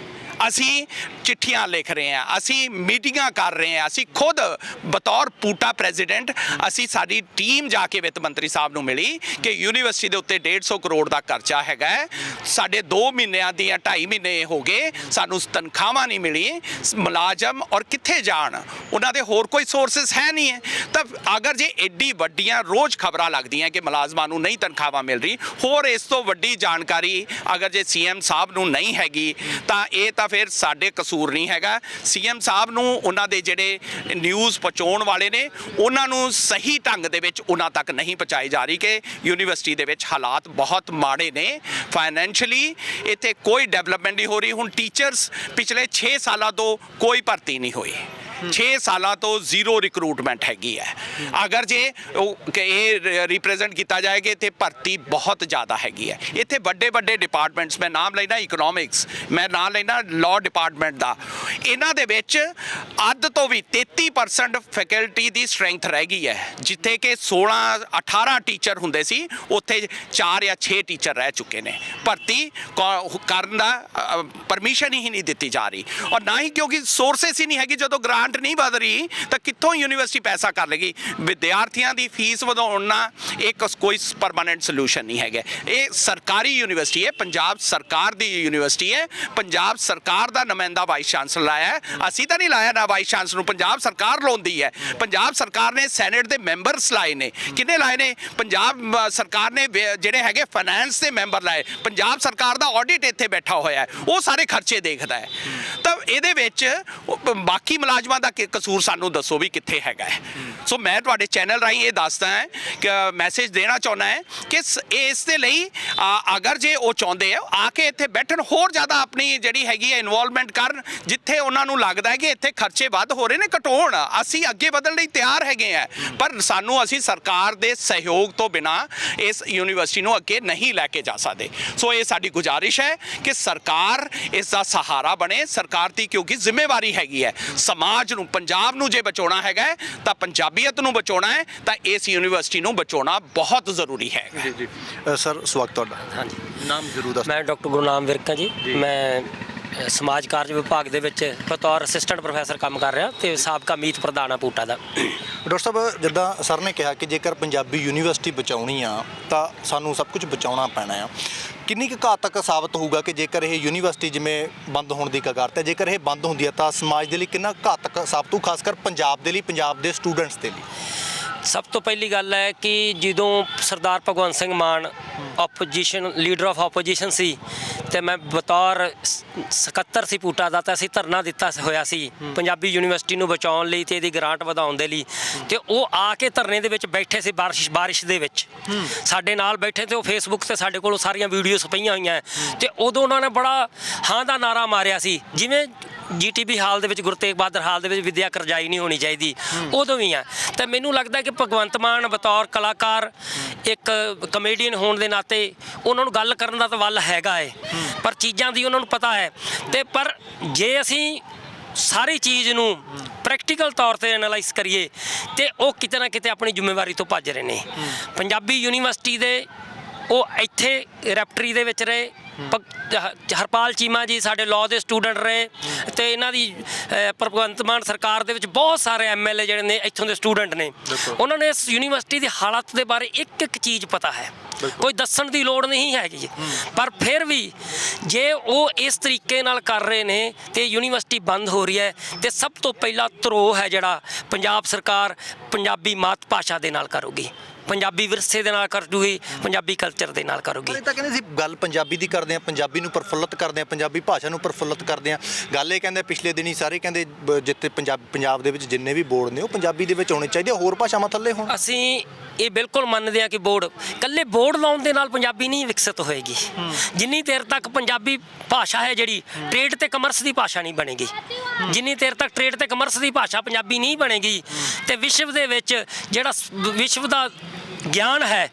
ਅਸੀਂ ਚਿੱਠੀਆਂ ਲਿਖ ਰਹੇ ਹਾਂ, ਅਸੀਂ ਮੀਟਿੰਗਾਂ ਕਰ ਰਹੇ ਹਾਂ, ਅਸੀਂ ਖੁਦ ਬਤੌਰ ਪੂਟਾ ਪ੍ਰੈਜ਼ੀਡੈਂਟ ਅਸੀਂ ਸਾਡੀ ਟੀਮ ਜਾ ਕੇ ਵਿੱਤ ਮੰਤਰੀ ਸਾਹਿਬ ਨੂੰ ਮਿਲੀ ਕਿ ਯੂਨੀਵਰਸਿਟੀ ਦੇ ਉੱਤੇ 150 ਕਰੋੜ ਦਾ ਖਰਚਾ ਹੈਗਾ, ਸਾਡੇ 2 ਮਹੀਨਿਆਂ ਦੀਆਂ 2.5 ਮਹੀਨੇ ਹੋ ਗਏ, ਸਾਨੂੰ ਤਨਖਾਹਾਂ ਨਹੀਂ ਮਿਲੀ। ਮੁਲਾਜ਼ਮ ਔਰ ਕਿੱਥੇ ਜਾਣ? ਉਹਨਾਂ ਦੇ ਹੋਰ ਕੋਈ ਸੋਰਸਿਸ ਹੈ ਨਹੀਂ ਹੈ। ਤਾਂ ਅਗਰ ਜੇ ਐਡੀ ਵੱਡੀਆਂ ਰੋਜ਼ ਖਬਰਾਂ ਲੱਗਦੀਆਂ ਕਿ ਮੁਲਾਜ਼ਮਾਂ ਨੂੰ ਨਹੀਂ ਤਨਖਾਹਾਂ ਮਿਲ ਰਹੀ, ਹੋਰ ਇਸ ਤੋਂ ਵੱਡੀ ਜਾਣਕਾਰੀ ਅਗਰ ਜੇ ਸੀਐਮ ਸਾਹਿਬ ਨੂੰ ਨਹੀਂ ਹੈਗੀ ਤਾਂ ਇਹ ਤਾਂ ਫਿਰ ਸਾਡੇ ਕਸੂਰ ਨਹੀਂ ਹੈਗਾ। ਸੀਐਮ ਸਾਹਿਬ ਨੂੰ ਉਹਨਾਂ ਦੇ ਜਿਹੜੇ ਨਿਊਜ਼ ਪਹੁੰਚਾਉਣ ਵਾਲੇ ਨੇ ਉਹਨਾਂ ਨੂੰ ਸਹੀ ਢੰਗ ਦੇ ਵਿੱਚ ਉਹਨਾਂ ਤੱਕ ਨਹੀਂ ਪਹੁੰਚਾਈ ਜਾ ਰਹੀ ਕਿ ਯੂਨੀਵਰਸਿਟੀ ਦੇ ਵਿੱਚ ਹਾਲਾਤ ਬਹੁਤ ਮਾੜੇ ਨੇ। ਫਾਈਨੈਂਸ਼ੀਅਲੀ ਇੱਥੇ ਕੋਈ ਡਿਵੈਲਪਮੈਂਟ ਨਹੀਂ ਹੋ ਰਹੀ। ਹੁਣ ਟੀਚਰਸ ਪਿਛਲੇ 6 ਸਾਲਾਂ ਤੋਂ ਕੋਈ ਭਰਤੀ ਨਹੀਂ ਹੋਈ। 6 ਸਾਲਾਂ ਤੋਂ ਜ਼ੀਰੋ ਰਿਕਰੂਟਮੈਂਟ ਹੈਗੀ ਹੈ। ਅਗਰ ਜੇ ਇਹ ਰਿਪਰੈਜ਼ੈਂਟ ਕੀਤਾ ਜਾਏ ਕਿ ਇੱਥੇ ਭਰਤੀ ਬਹੁਤ ਜ਼ਿਆਦਾ ਹੈਗੀ ਹੈ। ਇੱਥੇ ਵੱਡੇ ਵੱਡੇ ਡਿਪਾਰਟਮੈਂਟਸ, ਮੈਂ ਨਾਮ ਲੈਣਾ ਇਕਨੋਮਿਕਸ, ਮੈਂ ਨਾਮ ਲੈਣਾ ਲਾਅ ਡਿਪਾਰਟਮੈਂਟ ਦਾ, ਇਹਨਾਂ ਦੇ ਵਿੱਚ ਅੱਧ ਤੋਂ ਵੀ 33% ਫੈਕਲਟੀ ਦੀ ਸਟਰੈਂਥ ਰਹਿ ਗਈ ਹੈ। ਜਿੱਥੇ ਕਿ 16-18 ਟੀਚਰ ਹੁੰਦੇ ਸੀ, ਉੱਥੇ 4 ਜਾਂ 6 ਟੀਚਰ ਰਹਿ ਚੁੱਕੇ ਨੇ। ਭਰਤੀ ਕਰਨ ਦਾ ਪਰਮਿਸ਼ਨ ਹੀ ਨਹੀਂ ਦਿੱਤੀ ਜਾ ਰਹੀ, ਔਰ ਨਾ ਹੀ ਕਿਉਂਕਿ ਸੋਰਸਸ ਹੀ ਨਹੀਂ ਹੈਗੀ। ਜਦੋਂ ਗ੍ਰਾਂਟ ਨਹੀਂ ਵਧ ਰਹੀ ਤਾਂ ਕਿੱਥੋਂ ਯੂਨੀਵਰਸਿਟੀ ਪੈਸਾ ਕਰ ਲੇਗੀ? ਵਿਦਿਆਰਥੀਆਂ ਦੀ ਫੀਸ ਵਧਾਉਣਾ ਇੱਕ ਕੋਈ ਪਰਮਾਨੈਂਟ ਸੋਲੂਸ਼ਨ ਨਹੀਂ ਹੈਗਾ। ਇਹ ਸਰਕਾਰੀ ਯੂਨੀਵਰਸਿਟੀ ਹੈ, ਪੰਜਾਬ ਸਰਕਾਰ ਦੀ ਯੂਨੀਵਰਸਿਟੀ ਹੈ। ਪੰਜਾਬ ਸਰਕਾਰ ਦਾ ਨੁਮਾਇੰਦਾ ਵਾਈਸ ਚਾਂਸਲਰ ਲਾਇਆ ਹੈ, ਅਸੀਂ ਤਾਂ ਨਹੀਂ ਲਾਇਆ ਨਾ ਵਾਈਸ ਚਾਂਸਲਰ ਨੂੰ, ਪੰਜਾਬ ਸਰਕਾਰ ਲਾਉਂਦੀ ਹੈ। ਪੰਜਾਬ ਸਰਕਾਰ ਨੇ ਸੈਨੇਟ ਦੇ ਮੈਂਬਰਸ ਲਾਏ ਨੇ। ਕਿੰਨੇ ਲਾਏ ਨੇ? ਪੰਜਾਬ ਸਰਕਾਰ ਨੇ ਜਿਹੜੇ ਹੈਗੇ ਫਾਈਨੈਂਸ ਦੇ ਮੈਂਬਰ ਲਾਏ। ਪੰਜਾਬ ਸਰਕਾਰ ਦਾ ਆਡਿਟ ਇੱਥੇ ਬੈਠਾ ਹੋਇਆ ਹੈ, ਉਹ ਸਾਰੇ ਖਰਚੇ ਦੇਖਦਾ ਹੈ। ਤਾਂ ਇਹਦੇ ਵਿੱਚ ਬਾਕੀ ਮੁਲਾਜ਼ਮਾਂ ਦਾ ਕਸੂਰ ਸਾਨੂੰ ਦੱਸੋ ਵੀ ਕਿੱਥੇ ਹੈਗਾ ਹੈ। ਸੋ ਮੈਂ ਤੁਹਾਡੇ ਚੈਨਲ ਰਾਹੀਂ ਇਹ ਦੱਸਦਾ ਹਾਂ ਕਿ ਮੈਸੇਜ ਦੇਣਾ ਚਾਹੁੰਦਾ ਹੈ ਕਿ ਇਸ ਦੇ ਲਈ ਅਗਰ ਜੇ ਉਹ ਚਾਹੁੰਦੇ ਆ ਕੇ ਇੱਥੇ ਬੈਠਣ, ਹੋਰ ਜ਼ਿਆਦਾ ਆਪਣੀ ਜਿਹੜੀ ਹੈਗੀ ਹੈ ਇਨਵੋਲਵਮੈਂਟ ਕਰਨ। ਜਿੱਥੇ ਉਹਨਾਂ ਨੂੰ ਲੱਗਦਾ ਹੈ ਕਿ ਇੱਥੇ ਖਰਚੇ ਵੱਧ ਹੋ ਰਹੇ ਨੇ, ਘਟਾਉਣ। ਅਸੀਂ ਅੱਗੇ ਵਧਣ ਲਈ ਤਿਆਰ ਹੈਗੇ ਆ, ਪਰ ਅਸੀਂ ਸਰਕਾਰ ਦੇ ਸਹਿਯੋਗ ਤੋਂ ਬਿਨਾ ਇਸ ਯੂਨੀਵਰਸਿਟੀ ਨੂੰ ਅੱਗੇ ਨਹੀਂ ਲੈ ਕੇ ਜਾ ਸਕਦੇ। ਸੋ ਇਹ ਸਾਡੀ ਗੁਜ਼ਾਰਿਸ਼ ਹੈ ਕਿ ਸਰਕਾਰ ਇਸ ਦਾ ਸਹਾਰਾ ਬਣੇ। ਸਰਕਾਰ ਦੀ ਕਿਉਂਕਿ ਜ਼ਿੰਮੇਵਾਰੀ ਹੈਗੀ ਹੈ ਸਮਾਜ ਨੂੰ, ਪੰਜਾਬ ਨੂੰ ਜੇ ਬਚਾਉਣਾ ਹੈਗਾ ਤਾਂ ਪੰਜਾਬੀਅਤ ਨੂੰ ਬਚਾਉਣਾ ਹੈ, ਤਾਂ ਇਸ ਯੂਨੀਵਰਸਿਟੀ ਨੂੰ ਬਚਾਉਣਾ ਬਹੁਤ ਜ਼ਰੂਰੀ ਹੈ। ਜੀ ਜੀ ਸਰ, ਸਵਾਗਤ ਤੁਹਾਡਾ। ਹਾਂਜੀ, ਨਾਮ ਜ਼ਰੂਰ ਦੱਸੋ। ਮੈਂ ਡਾਕਟਰ ਗੁਰਨਾਮ ਵਿਰਕ ਹਾਂ ਜੀ। ਮੈਂ ਸਮਾਜ ਕਾਰਜ ਵਿਭਾਗ ਦੇ ਵਿੱਚ ਬਤੌਰ ਅਸਿਸਟੈਂਟ ਪ੍ਰੋਫੈਸਰ ਕੰਮ ਕਰ ਰਿਹਾ ਤੇ ਸਾਬਕਾ ਮੀਤ ਪ੍ਰਧਾਨ ਆ ਪੂਟਾ ਦਾ। ਡਾਕਟਰ ਸਾਹਿਬ, ਜਿੱਦਾਂ ਸਰ ਨੇ ਕਿਹਾ ਕਿ ਜੇਕਰ ਪੰਜਾਬੀ ਯੂਨੀਵਰਸਿਟੀ ਬਚਾਉਣੀ ਆ ਤਾਂ ਸਾਨੂੰ ਸਭ ਕੁਝ ਬਚਾਉਣਾ ਪੈਣਾ ਆ। ਕਿੰਨੀ ਕੁ ਘਾਤਕ ਸਾਬਤ ਹੋਊਗਾ ਕਿ ਜੇਕਰ ਇਹ ਯੂਨੀਵਰਸਿਟੀ ਜਿਵੇਂ ਬੰਦ ਹੋਣ ਦੀ ਕਗਾਰ ਤੇ, ਜੇਕਰ ਇਹ ਬੰਦ ਹੁੰਦੀ ਹੈ ਤਾਂ ਸਮਾਜ ਦੇ ਲਈ ਕਿੰਨਾ ਘਾਤਕ ਸਾਬਤ ਹੋਊ, ਖਾਸ ਕਰ ਪੰਜਾਬ ਦੇ ਲਈ, ਪੰਜਾਬ ਦੇ ਸਟੂਡੈਂਟਸ ਦੇ ਲਈ? ਸਭ ਤੋਂ ਪਹਿਲੀ ਗੱਲ ਹੈ ਕਿ ਜਦੋਂ ਸਰਦਾਰ ਭਗਵੰਤ ਸਿੰਘ ਮਾਨ ਆਪੋਜੀਸ਼ਨ ਲੀਡਰ ਆਫ ਆਪੋਜੀਸ਼ਨ ਸੀ ਤੇ ਮੈਂ ਬਤੌਰ ਸਕੱਤਰ ਸੀ ਪੂਟਾ ਦਾ, ਤਾਂ ਅਸੀਂ ਧਰਨਾ ਦਿੱਤਾ ਹੋਇਆ ਸੀ ਪੰਜਾਬੀ ਯੂਨੀਵਰਸਿਟੀ ਨੂੰ ਬਚਾਉਣ ਲਈ ਤੇ ਇਹਦੀ ਗ੍ਰਾਂਟ ਵਧਾਉਣ ਦੇ ਲਈ। ਤੇ ਉਹ ਆ ਕੇ ਧਰਨੇ ਦੇ ਵਿੱਚ ਬੈਠੇ ਸੀ, ਬਾਰਿਸ਼ ਦੇ ਵਿੱਚ ਸਾਡੇ ਨਾਲ ਬੈਠੇ, ਤੇ ਉਹ ਫੇਸਬੁੱਕ ਤੇ ਸਾਡੇ ਕੋਲ ਸਾਰੀਆਂ ਵੀਡੀਓਜ਼ ਪਈਆਂ ਹੋਈਆਂ। ਤੇ ਉਦੋਂ ਉਹਨਾਂ ਨੇ ਬੜਾ ਹਾਂ ਦਾ ਨਾਰਾ ਮਾਰਿਆ ਸੀ, ਜਿਵੇਂ GTB ਹਾਲ ਦੇ ਵਿੱਚ, ਗੁਰੂ ਤੇਗ ਬਹਾਦਰ ਹਾਲ ਦੇ ਵਿੱਚ ਵਿਦਿਆ ਕਰਜ਼ਾਈ ਨਹੀਂ ਹੋਣੀ ਚਾਹੀਦੀ, ਉਦੋਂ ਵੀ ਆ। ਤਾਂ ਮੈਨੂੰ ਲੱਗਦਾ ਕਿ ਭਗਵੰਤ ਮਾਨ ਬਤੌਰ ਕਲਾਕਾਰ, ਇੱਕ ਕਮੇਡੀਅਨ ਹੋਣ ਦੇ ਨਾਤੇ ਉਹਨਾਂ ਨੂੰ ਗੱਲ ਕਰਨ ਦਾ ਤਾਂ ਵੱਲ ਹੈਗਾ ਏ, ਪਰ ਚੀਜ਼ਾਂ ਦੀ ਉਹਨਾਂ ਨੂੰ ਪਤਾ ਹੈ। ਤੇ ਪਰ ਜੇ ਅਸੀਂ ਸਾਰੀ ਚੀਜ਼ ਨੂੰ ਪ੍ਰੈਕਟੀਕਲ ਤੌਰ ਤੇ ਐਨਾਲਾਈਜ਼ ਕਰੀਏ ਤੇ ਉਹ ਕਿਤੇ ਨਾ ਕਿਤੇ ਆਪਣੀ ਜ਼ਿੰਮੇਵਾਰੀ ਤੋਂ ਭੱਜ ਰਹੇ ਨੇ। ਪੰਜਾਬੀ ਯੂਨੀਵਰਸਿਟੀ ਦੇ ਉਹ ਇੱਥੇ ਰੈਪਟਰੀ ਦੇ ਵਿੱਚ ਰਹੇ। ਹਰਪਾਲ ਚੀਮਾ ਜੀ ਸਾਡੇ ਲਾਅ ਦੇ ਸਟੂਡੈਂਟ ਰਹੇ, ਤੇ ਇਹਨਾਂ ਦੀ ਭਗਵੰਤ ਮਾਨ ਸਰਕਾਰ ਦੇ ਵਿੱਚ ਬਹੁਤ ਸਾਰੇ MLA ਜਿਹੜੇ ਨੇ ਇੱਥੋਂ ਦੇ ਸਟੂਡੈਂਟ ਨੇ। ਉਹਨਾਂ ਨੇ ਇਸ ਯੂਨੀਵਰਸਿਟੀ ਦੀ ਹਾਲਤ ਦੇ ਬਾਰੇ ਇੱਕ ਇੱਕ ਚੀਜ਼ ਪਤਾ ਹੈ, ਕੋਈ ਦੱਸਣ ਦੀ ਲੋੜ ਨਹੀਂ ਹੈਗੀ। ਪਰ ਫਿਰ ਵੀ ਜੇ ਉਹ ਇਸ ਤਰੀਕੇ ਨਾਲ ਕਰ ਰਹੇ ਨੇ ਤੇ ਯੂਨੀਵਰਸਿਟੀ ਬੰਦ ਹੋ ਰਹੀ ਹੈ, ਤੇ ਸਭ ਤੋਂ ਪਹਿਲਾ ਧਰੋਹ ਹੈ ਜਿਹੜਾ ਪੰਜਾਬ ਸਰਕਾਰ ਪੰਜਾਬੀ ਮਾਤ ਭਾਸ਼ਾ ਦੇ ਨਾਲ ਕਰੂਗੀ, ਪੰਜਾਬੀ ਵਿਰਸੇ ਦੇ ਨਾਲ ਕਰੂਗੀ, ਪੰਜਾਬੀ ਕਲਚਰ ਦੇ ਨਾਲ ਕਰੂਗੀ। ਇਹ ਤਾਂ ਕਹਿੰਦੇ ਸੀ ਗੱਲ ਪੰਜਾਬੀ ਦੀ ਕਰਦੇ ਆ, ਪੰਜਾਬੀ ਨੂੰ ਪ੍ਰਫੁੱਲਤ ਕਰਦੇ ਆ, ਪੰਜਾਬੀ ਭਾਸ਼ਾ ਨੂੰ ਪ੍ਰਫੁੱਲਤ ਕਰਦੇ ਆ। ਗੱਲ ਇਹ ਕਹਿੰਦੇ ਪਿਛਲੇ ਦਿਨੀ ਸਾਰੇ ਕਹਿੰਦੇ ਜਿੱਥੇ ਪੰਜਾਬ ਦੇ ਵਿੱਚ ਜਿੰਨੇ ਵੀ ਬੋਰਡ ਨੇ ਉਹ ਪੰਜਾਬੀ ਦੇ ਵਿੱਚ ਹੋਣੇ ਚਾਹੀਦੇ, ਹੋਰ ਭਾਸ਼ਾਵਾਂ ਥੱਲੇ ਹੋਣ। ਅਸੀਂ ਇਹ ਬਿਲਕੁਲ ਮੰਨਦੇ ਆ ਕਿ ਇਕੱਲੇ ਬੋਰਡ ਲਾਉਣ ਦੇ ਨਾਲ ਪੰਜਾਬੀ ਨਹੀਂ ਵਿਕਸਿਤ ਹੋਏਗੀ। ਜਿੰਨੀ ਦੇਰ ਤੱਕ ਪੰਜਾਬੀ ਭਾਸ਼ਾ ਹੈ ਜਿਹੜੀ ਟ੍ਰੇਡ ਤੇ ਕਮਰਸ ਦੀ ਭਾਸ਼ਾ ਨਹੀਂ ਬਣੇਗੀ, ਜਿੰਨੀ ਦੇਰ ਤੱਕ ਟ੍ਰੇਡ ਤੇ ਕਮਰਸ ਦੀ ਭਾਸ਼ਾ ਪੰਜਾਬੀ ਨਹੀਂ ਬਣੇਗੀ, ਤੇ ਵਿਸ਼ਵ ਦੇ ਵਿੱਚ ਜਿਹੜਾ ਵਿਸ਼ਵ ਦਾ ਗਿਆਨ ਹੈ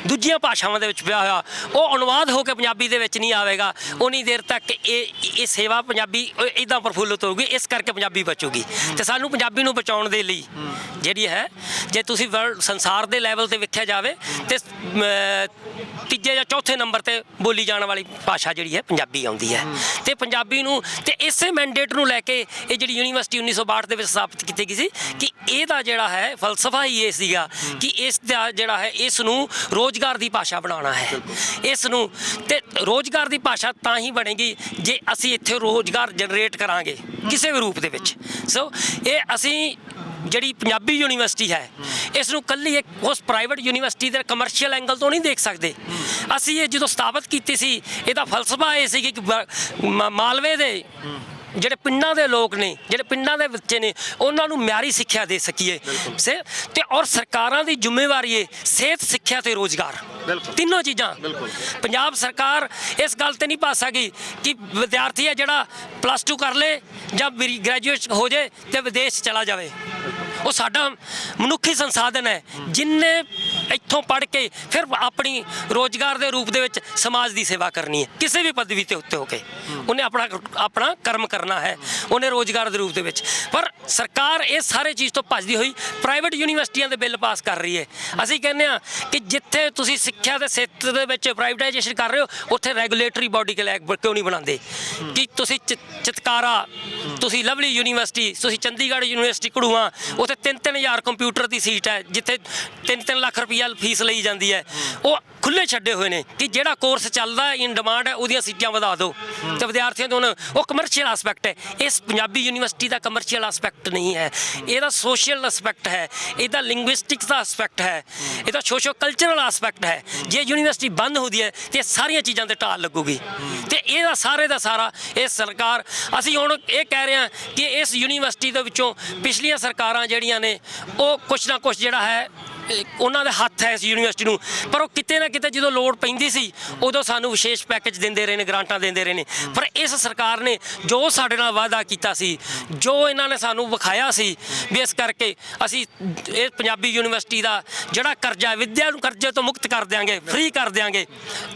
ਦੂਜੀਆਂ ਭਾਸ਼ਾਵਾਂ ਦੇ ਵਿੱਚ ਪਿਆ ਹੋਇਆ, ਉਹ ਅਨੁਵਾਦ ਹੋ ਕੇ ਪੰਜਾਬੀ ਦੇ ਵਿੱਚ ਨਹੀਂ ਆਵੇਗਾ, ਉਨੀ ਦੇਰ ਤੱਕ ਇਹ ਸੇਵਾ ਪੰਜਾਬੀ ਇੱਦਾਂ ਪ੍ਰਫੁੱਲਤ ਹੋਊਗੀ। ਇਸ ਕਰਕੇ ਪੰਜਾਬੀ ਬਚੂਗੀ। ਤੇ ਸਾਨੂੰ ਪੰਜਾਬੀ ਨੂੰ ਬਚਾਉਣ ਦੇ ਲਈ ਜਿਹੜੀ ਹੈ, ਜੇ ਤੁਸੀਂ ਸੰਸਾਰ ਦੇ ਲੈਵਲ ਤੇ ਵੇਖਿਆ ਜਾਵੇ ਤੇ ਤੀਜੇ ਜਾਂ ਚੌਥੇ ਨੰਬਰ ਤੇ ਬੋਲੀ ਜਾਣ ਵਾਲੀ ਭਾਸ਼ਾ ਜਿਹੜੀ ਹੈ ਪੰਜਾਬੀ ਆਉਂਦੀ ਹੈ। ਤੇ ਪੰਜਾਬੀ ਨੂੰ ਤੇ ਇਸੇ ਮੈਂਡੇਟ ਨੂੰ ਲੈ ਕੇ ਇਹ ਜਿਹੜੀ ਯੂਨੀਵਰਸਿਟੀ 1962 ਦੇ ਵਿੱਚ ਸਥਾਪਿਤ ਕੀਤੀ ਗਈ ਸੀ ਕਿ ਇਹਦਾ ਜਿਹੜਾ ਹੈ ਫਲਸਫਾ ਹੀ ਇਹ ਸੀਗਾ ਕਿ ਇਸ ਦਾ ਜਿਹੜਾ ਹੈ ਇਸ ਨੂੰ ਰੋਜ਼ਗਾਰ ਦੀ ਭਾਸ਼ਾ ਬਣਾਉਣਾ ਹੈ। ਇਸ ਨੂੰ ਤੇ ਰੋਜ਼ਗਾਰ ਦੀ ਭਾਸ਼ਾ ਤਾਂ ਹੀ ਬਣੇਗੀ ਜੇ ਅਸੀਂ ਇੱਥੇ ਰੋਜ਼ਗਾਰ ਜਨਰੇਟ ਕਰਾਂਗੇ ਕਿਸੇ ਵੀ ਰੂਪ ਦੇ ਵਿੱਚ। ਸੋ ਇਹ ਅਸੀਂ ਜਿਹੜੀ ਪੰਜਾਬੀ ਯੂਨੀਵਰਸਿਟੀ ਹੈ ਇਸ ਨੂੰ ਕੱਲੀ ਇੱਕ ਉਸ ਪ੍ਰਾਈਵੇਟ ਯੂਨੀਵਰਸਿਟੀ ਦੇ ਕਮਰਸ਼ੀਅਲ ਐਂਗਲ ਤੋਂ ਨਹੀਂ ਦੇਖ ਸਕਦੇ। ਅਸੀਂ ਇਹ ਜਦੋਂ ਸਥਾਪਿਤ ਕੀਤੀ ਸੀ ਇਹਦਾ ਫਲਸਫਾ ਇਹ ਸੀ ਕਿ ਮਾਲਵੇ ਦੇ ਜਿਹੜੇ ਪਿੰਡਾਂ ਦੇ ਲੋਕ ਨੇ, ਜਿਹੜੇ ਪਿੰਡਾਂ ਦੇ ਬੱਚੇ ਨੇ, ਉਹਨਾਂ ਨੂੰ ਮਿਆਰੀ ਸਿੱਖਿਆ ਦੇ ਸਕੀਏ ਤੇ ਔਰ ਸਰਕਾਰਾਂ ਦੀ ਜ਼ਿੰਮੇਵਾਰੀ ਹੈ ਸਿਹਤ, ਸਿੱਖਿਆ ਤੇ ਰੋਜ਼ਗਾਰ, ਤਿੰਨੋਂ ਚੀਜ਼ਾਂ। ਪੰਜਾਬ ਸਰਕਾਰ ਇਸ ਗੱਲ ਤੇ ਨਹੀਂ ਪਾ ਸਕਦੀ ਕਿ ਵਿਦਿਆਰਥੀ ਹੈ ਜਿਹੜਾ +2 ਕਰ ਲੇ ਜਾਂ ਗ੍ਰੈਜੂਏਟ ਹੋ ਜਾਏ ਤੇ ਵਿਦੇਸ਼ ਚਲਾ ਜਾਵੇ। ਉਹ ਸਾਡਾ ਮਨੁੱਖੀ ਸੰਸਾਧਨ ਹੈ, ਜਿੰਨੇ ਇੱਥੋਂ ਪੜ੍ਹ ਕੇ ਫਿਰ ਆਪਣੀ ਰੋਜ਼ਗਾਰ ਦੇ ਰੂਪ ਦੇ ਵਿੱਚ ਸਮਾਜ ਦੀ ਸੇਵਾ ਕਰਨੀ ਹੈ, ਕਿਸੇ ਵੀ ਪਦਵੀ ਤੇ ਉੱਤੇ ਹੋ ਕੇ ਉਹਨੇ ਆਪਣਾ ਕਰਮ ਕਰਨਾ ਹੈ, ਉਹਨੇ ਰੋਜ਼ਗਾਰ ਦੇ ਰੂਪ ਦੇ ਵਿੱਚ। ਪਰ ਸਰਕਾਰ ਇਹ ਸਾਰੇ ਚੀਜ਼ ਤੋਂ ਭੱਜਦੀ ਹੋਈ ਪ੍ਰਾਈਵੇਟ ਯੂਨੀਵਰਸਿਟੀਆਂ ਦੇ ਬਿੱਲ ਪਾਸ ਕਰ ਰਹੀ ਹੈ। ਅਸੀਂ ਕਹਿੰਦੇ ਹਾਂ ਕਿ ਜਿੱਥੇ ਤੁਸੀਂ ਸਿੱਖਿਆ ਤੇ ਸਿਹਤ ਦੇ ਵਿੱਚ ਪ੍ਰਾਈਵੇਟਾਈਜੇਸ਼ਨ ਕਰ ਰਹੇ ਹੋ, ਉੱਥੇ ਰੈਗੂਲੇਟਰੀ ਬੋਡੀ ਕਿਉਂ ਨਹੀਂ ਬਣਾਉਂਦੇ? ਕਿ ਤੁਸੀਂ ਚਿਤਕਾਰਾ, ਤੁਸੀਂ ਲਵਲੀ ਯੂਨੀਵਰਸਿਟੀ, ਤੁਸੀਂ ਚੰਡੀਗੜ੍ਹ ਯੂਨੀਵਰਸਿਟੀ ਘੜੂਆਂ, ਉੱਥੇ 3-3000 ਕੰਪਿਊਟਰ ਦੀ ਸੀਟ ਹੈ, ਜਿੱਥੇ 3-3 ਲੱਖ ਰੁਪਈਆ ਫੀਸ ਲਈ ਜਾਂਦੀ ਹੈ। ਉਹ ਖੁੱਲੇ ਛੱਡੇ ਹੋਏ ਨੇ ਕਿ ਜਿਹੜਾ ਕੋਰਸ ਚੱਲਦਾ ਇਨ ਡਿਮਾਂਡ ਹੈ ਉਹਦੀਆਂ ਸੀਟਾਂ ਵਧਾ ਦਿਓ ਤੇ ਵਿਦਿਆਰਥੀਆਂ ਤੋਂ ਉਹ ਕਮਰਸ਼ੀਅਲ ਐਸਪੈਕਟ ਹੈ। ਇਸ ਪੰਜਾਬੀ ਯੂਨੀਵਰਸਿਟੀ ਦਾ ਕਮਰਸ਼ੀਅਲ ਐਸਪੈਕਟ ਨਹੀਂ ਹੈ, ਇਹਦਾ ਸੋਸ਼ਲ ਐਸਪੈਕਟ ਹੈ, ਇਹਦਾ ਲਿੰਗੁਇਸਟਿਕਸ ਦਾ ਐਸਪੈਕਟ ਹੈ, ਇਹਦਾ ਸੋਸ਼ੋ ਕਲਚਰਲ ਐਸਪੈਕਟ ਹੈ। ਜੇ ਯੂਨੀਵਰਸਿਟੀ ਬੰਦ ਹੁੰਦੀ ਹੈ ਤੇ ਸਾਰੀਆਂ ਚੀਜ਼ਾਂ ਤੇ ਢਾਲ ਲੱਗੂਗੀ ਤੇ ਇਹਦਾ ਸਾਰੇ ਦਾ ਸਾਰਾ ਇਹ ਸਰਕਾਰ। ਅਸੀਂ ਹੁਣ ਇਹ ਕਹਿ ਰਹੇ ਹਾਂ ਕਿ ਇਸ ਯੂਨੀਵਰਸਿਟੀ ਦੇ ਵਿੱਚੋਂ ਪਿਛਲੀਆਂ ਸਰਕਾਰਾਂ ਜਿਹੜੀਆਂ ਨੇ ਉਹ ਕੁਛ ਨਾ ਕੁਛ ਜਿਹੜਾ ਹੈ ਉਹਨਾਂ ਦੇ ਹੱਥ ਹੈ ਇਸ ਯੂਨੀਵਰਸਿਟੀ ਨੂੰ, ਪਰ ਉਹ ਕਿਤੇ ਨਾ ਕਿਤੇ ਜਦੋਂ ਲੋੜ ਪੈਂਦੀ ਸੀ ਉਦੋਂ ਸਾਨੂੰ ਵਿਸ਼ੇਸ਼ ਪੈਕੇਜ ਦਿੰਦੇ ਰਹੇ ਨੇ, ਗ੍ਰਾਂਟਾਂ ਦਿੰਦੇ ਰਹੇ ਨੇ। ਪਰ ਇਸ ਸਰਕਾਰ ਨੇ ਜੋ ਸਾਡੇ ਨਾਲ ਵਾਅਦਾ ਕੀਤਾ ਸੀ, ਜੋ ਇਹਨਾਂ ਨੇ ਸਾਨੂੰ ਵਿਖਾਇਆ ਸੀ ਵੀ ਇਸ ਕਰਕੇ ਅਸੀਂ ਇਹ ਪੰਜਾਬੀ ਯੂਨੀਵਰਸਿਟੀ ਦਾ ਜਿਹੜਾ ਕਰਜ਼ਾ, ਵਿਦਿਆ ਨੂੰ ਕਰਜ਼ੇ ਤੋਂ ਮੁਕਤ ਕਰ ਦਿਆਂਗੇ, ਫ੍ਰੀ ਕਰ ਦਿਆਂਗੇ,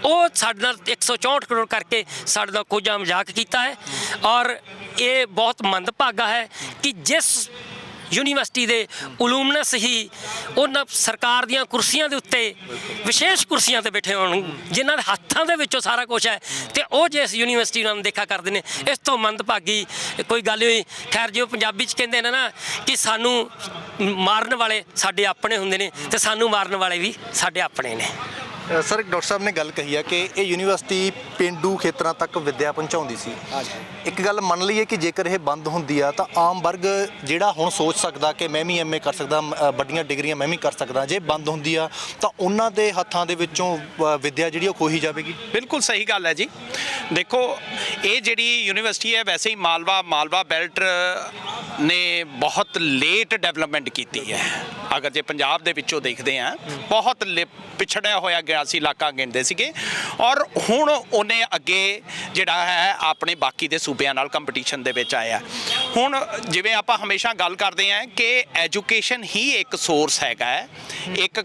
ਉਹ ਸਾਡੇ ਨਾਲ 164 ਕਰੋੜ ਕਰਕੇ ਸਾਡੇ ਨਾਲ ਕੋਝਾ ਮਜ਼ਾਕ ਕੀਤਾ ਹੈ। ਔਰ ਇਹ ਬਹੁਤ ਮੰਦਭਾਗਾ ਹੈ ਕਿ ਜਿਸ ਯੂਨੀਵਰਸਿਟੀ ਦੇ ਉਲੂਮਨਸ ਹੀ ਉਹਨਾਂ ਸਰਕਾਰ ਦੀਆਂ ਕੁਰਸੀਆਂ ਦੇ ਉੱਤੇ, ਵਿਸ਼ੇਸ਼ ਕੁਰਸੀਆਂ ਤੇ ਬੈਠੇ ਹੋਣ, ਜਿਨ੍ਹਾਂ ਦੇ ਹੱਥਾਂ ਦੇ ਵਿੱਚੋਂ ਸਾਰਾ ਕੁਝ ਹੈ, ਤੇ ਉਹ ਜੇ ਇਸ ਯੂਨੀਵਰਸਿਟੀ ਨਾਲ ਦੇਖਾ ਕਰਦੇ ਨੇ, ਇਸ ਤੋਂ ਮੰਦਭਾਗੀ ਕੋਈ ਗੱਲ ਨਹੀਂ। ਖੈਰ, ਜੋ ਪੰਜਾਬੀ 'ਚ ਕਹਿੰਦੇ ਨੇ ਨਾ ਕਿ ਸਾਨੂੰ ਮਾਰਨ ਵਾਲੇ ਸਾਡੇ ਆਪਣੇ ਹੁੰਦੇ ਨੇ ਤੇ ਸਾਨੂੰ ਮਾਰਨ ਵਾਲੇ ਵੀ ਸਾਡੇ ਆਪਣੇ ਨੇ। ਸਰ, ਇੱਕ ਡਾਕਟਰ ਸਾਹਿਬ ਨੇ ਗੱਲ ਕਹੀ ਹੈ ਕਿ ਇਹ ਯੂਨੀਵਰਸਿਟੀ ਪੇਂਡੂ ਖੇਤਰਾਂ ਤੱਕ ਵਿੱਦਿਆ ਪਹੁੰਚਾਉਂਦੀ ਸੀ। ਇੱਕ ਗੱਲ ਮੰਨ ਲਈਏ ਕਿ ਜੇਕਰ ਇਹ ਬੰਦ ਹੁੰਦੀ ਆ ਤਾਂ ਆਮ ਵਰਗ ਜਿਹੜਾ ਹੁਣ ਸੋਚ ਸਕਦਾ ਕਿ ਮੈਂ ਵੀ ਐਮਏ ਕਰ ਸਕਦਾ, ਵੱਡੀਆਂ ਡਿਗਰੀਆਂ ਮੈਂ ਵੀ ਕਰ ਸਕਦਾ, ਜੇ ਬੰਦ ਹੁੰਦੀ ਆ ਤਾਂ ਉਹਨਾਂ ਦੇ ਹੱਥਾਂ ਦੇ ਵਿੱਚੋਂ ਵਿੱਦਿਆ ਜਿਹੜੀ ਉਹ ਖੋਹੀ ਜਾਵੇਗੀ। ਬਿਲਕੁਲ ਸਹੀ ਗੱਲ ਹੈ ਜੀ। ਦੇਖੋ, ਇਹ ਜਿਹੜੀ ਯੂਨੀਵਰਸਿਟੀ ਹੈ ਵੈਸੇ ਹੀ ਮਾਲਵਾ ਬੈਲਟ ਨੇ ਬਹੁਤ ਲੇਟ ਡਿਵੈਲਪਮੈਂਟ ਕੀਤੀ ਹੈ। ਅਗਰ ਜੇ ਪੰਜਾਬ ਦੇ ਵਿੱਚੋਂ ਦੇਖਦੇ ਹਾਂ, ਬਹੁਤ ਪਿਛੜਿਆ ਹੋਇਆ ਗਿਆ ਸੀ ਇਲਾਕਾ ਗਿਣਦੇ ਸੀਗੇ, ਔਰ ਹੁਣ ਉਹਨੇ ਅੱਗੇ ਜਿਹੜਾ ਹੈ ਆਪਣੇ ਬਾਕੀ ਦੇ ਸੂਬਿਆਂ ਨਾਲ ਕੰਪੀਟੀਸ਼ਨ ਦੇ ਵਿੱਚ ਆਇਆ। ਹੁਣ ਜਿਵੇਂ ਆਪਾਂ ਹਮੇਸ਼ਾ ਗੱਲ ਕਰਦੇ ਹਾਂ ਕਿ ਐਜੂਕੇਸ਼ਨ ਹੀ ਇੱਕ ਸੋਰਸ ਹੈਗਾ ਹੈ, ਇੱਕ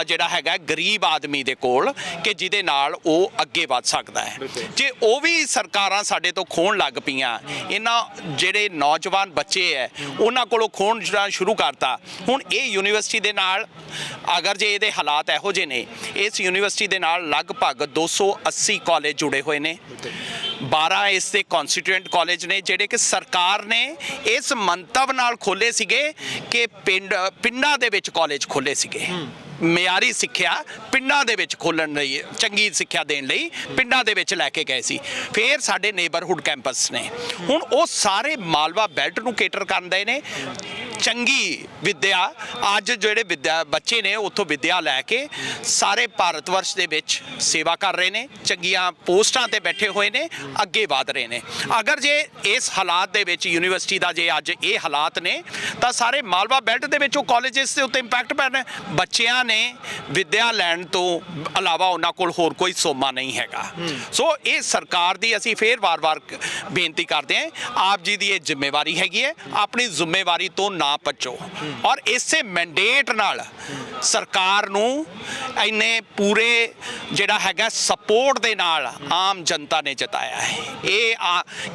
ਜਿਹੜਾ ਹੈਗਾ ਗਰੀਬ ਆਦਮੀ ਦੇ ਕੋਲ, ਕਿ ਜਿਹਦੇ ਨਾਲ ਉਹ ਅੱਗੇ ਵੱਧ ਸਕਦਾ ਹੈ। ਜੇ ਉਹ ਵੀ ਸਰਕਾਰਾਂ ਸਾਡੇ ਤੋਂ ਖੋਹਣ ਲੱਗ ਪਈਆਂ, ਇਹਨਾਂ ਜਿਹੜੇ ਨੌਜਵਾਨ ਬੱਚੇ ਹੈ ਉਹਨਾਂ ਕੋਲੋਂ ਖੋਹਣਾ ਸ਼ੁਰੂ ਕਰਤਾ। ਹੁਣ ਇਹ ਯੂਨੀਵਰਸਿਟੀ ਦੇ ਨਾਲ ਅਗਰ ਜੇ ਇਹਦੇ ਹਾਲਾਤ ਇਹੋ ਜਿਹੇ ਨੇ, ਇਸ ਯੂਨੀਵਰਸਿਟੀ ਦੇ ਨਾਲ ਲਗਭਗ 280 ਕਾਲਜ ਜੁੜੇ ਹੋਏ ਨੇ, 12 ਇਸ ਦੇ ਕਨਸਟੀਟਿਊਐਂਟ ਕਾਲਜ ਨੇ ਜਿਹੜੇ ਕਿ ਸਰਕਾਰ ਨੇ ਇਸ ਮੰਤਵ ਨਾਲ ਖੋਲ੍ਹੇ ਸੀਗੇ ਕਿ ਪਿੰਡਾਂ ਦੇ ਵਿੱਚ ਕਾਲਜ ਖੋਲ੍ਹੇ ਸੀਗੇ। ਮਿਆਰੀ ਸਿੱਖਿਆ ਪਿੰਡਾਂ ਦੇ ਵਿੱਚ ਖੋਲ੍ਹਣ ਲਈ, ਚੰਗੀ ਸਿੱਖਿਆ ਦੇਣ ਲਈ ਪਿੰਡਾਂ ਦੇ ਵਿੱਚ ਲੈ ਕੇ ਗਏ ਸੀ। ਫਿਰ ਸਾਡੇ ਨੇਬਰਹੁੱਡ ਕੈਂਪਸ ਨੇ, ਹੁਣ ਉਹ ਸਾਰੇ ਮਾਲਵਾ ਬੈਲਟ ਨੂੰ ਕੇਟਰ ਕਰਦੇ ਨੇ। ਚੰਗੀ ਵਿੱਦਿਆ, ਅੱਜ ਜਿਹੜੇ ਬੱਚੇ ਨੇ ਉੱਥੋਂ ਵਿੱਦਿਆ ਲੈ ਕੇ ਸਾਰੇ ਭਾਰਤ ਵਰਸ਼ ਦੇ ਵਿੱਚ ਸੇਵਾ ਕਰ ਰਹੇ ਨੇ, ਚੰਗੀਆਂ ਪੋਸਟਾਂ ਤੇ ਬੈਠੇ ਹੋਏ ਨੇ, ਅੱਗੇ ਵਧ ਰਹੇ ਨੇ। ਅਗਰ ਜੇ ਇਸ ਹਾਲਾਤ ਦੇ ਵਿੱਚ ਯੂਨੀਵਰਸਿਟੀ ਦਾ ਜੇ ਅੱਜ ਇਹ ਹਾਲਾਤ ਨੇ ਤਾਂ ਸਾਰੇ ਮਾਲਵਾ ਬੈਲਟ ਦੇ ਵਿੱਚ ਉਹ ਕਾਲਜਸ ਦੇ ਉੱਤੇ ਇੰਪੈਕਟ ਪੈਣਾ। ਬੱਚਿਆਂ ਨੇ ਵਿੱਦਿਆ ਲੈਣ ਤੋਂ ਇਲਾਵਾ ਉਹਨਾਂ ਕੋਲ ਹੋਰ ਕੋਈ ਸੋਮਾ ਨਹੀਂ ਹੈਗਾ। ਸੋ ਇਹ ਸਰਕਾਰ ਦੀ ਅਸੀਂ ਫੇਰ ਵਾਰ-ਵਾਰ ਬੇਨਤੀ ਕਰਦੇ ਹਾਂ, ਆਪ ਜੀ ਦੀ ਇਹ ਜ਼ਿੰਮੇਵਾਰੀ ਹੈਗੀ ਹੈ, ਆਪਣੀ ਜ਼ਿੰਮੇਵਾਰੀ ਤੋਂ ਨਾ ਭੱਜੋ। ਔਰ ਇਸੇ ਮੈਂਡੇਟ ਨਾਲ ਸਰਕਾਰ ਨੂੰ ਇੰਨੇ ਪੂਰੇ ਜਿਹੜਾ ਹੈਗਾ ਸਪੋਰਟ ਦੇ ਨਾਲ ਆਮ ਜਨਤਾ ਨੇ ਜਿਤਾਇਆ ਹੈ। ਇਹ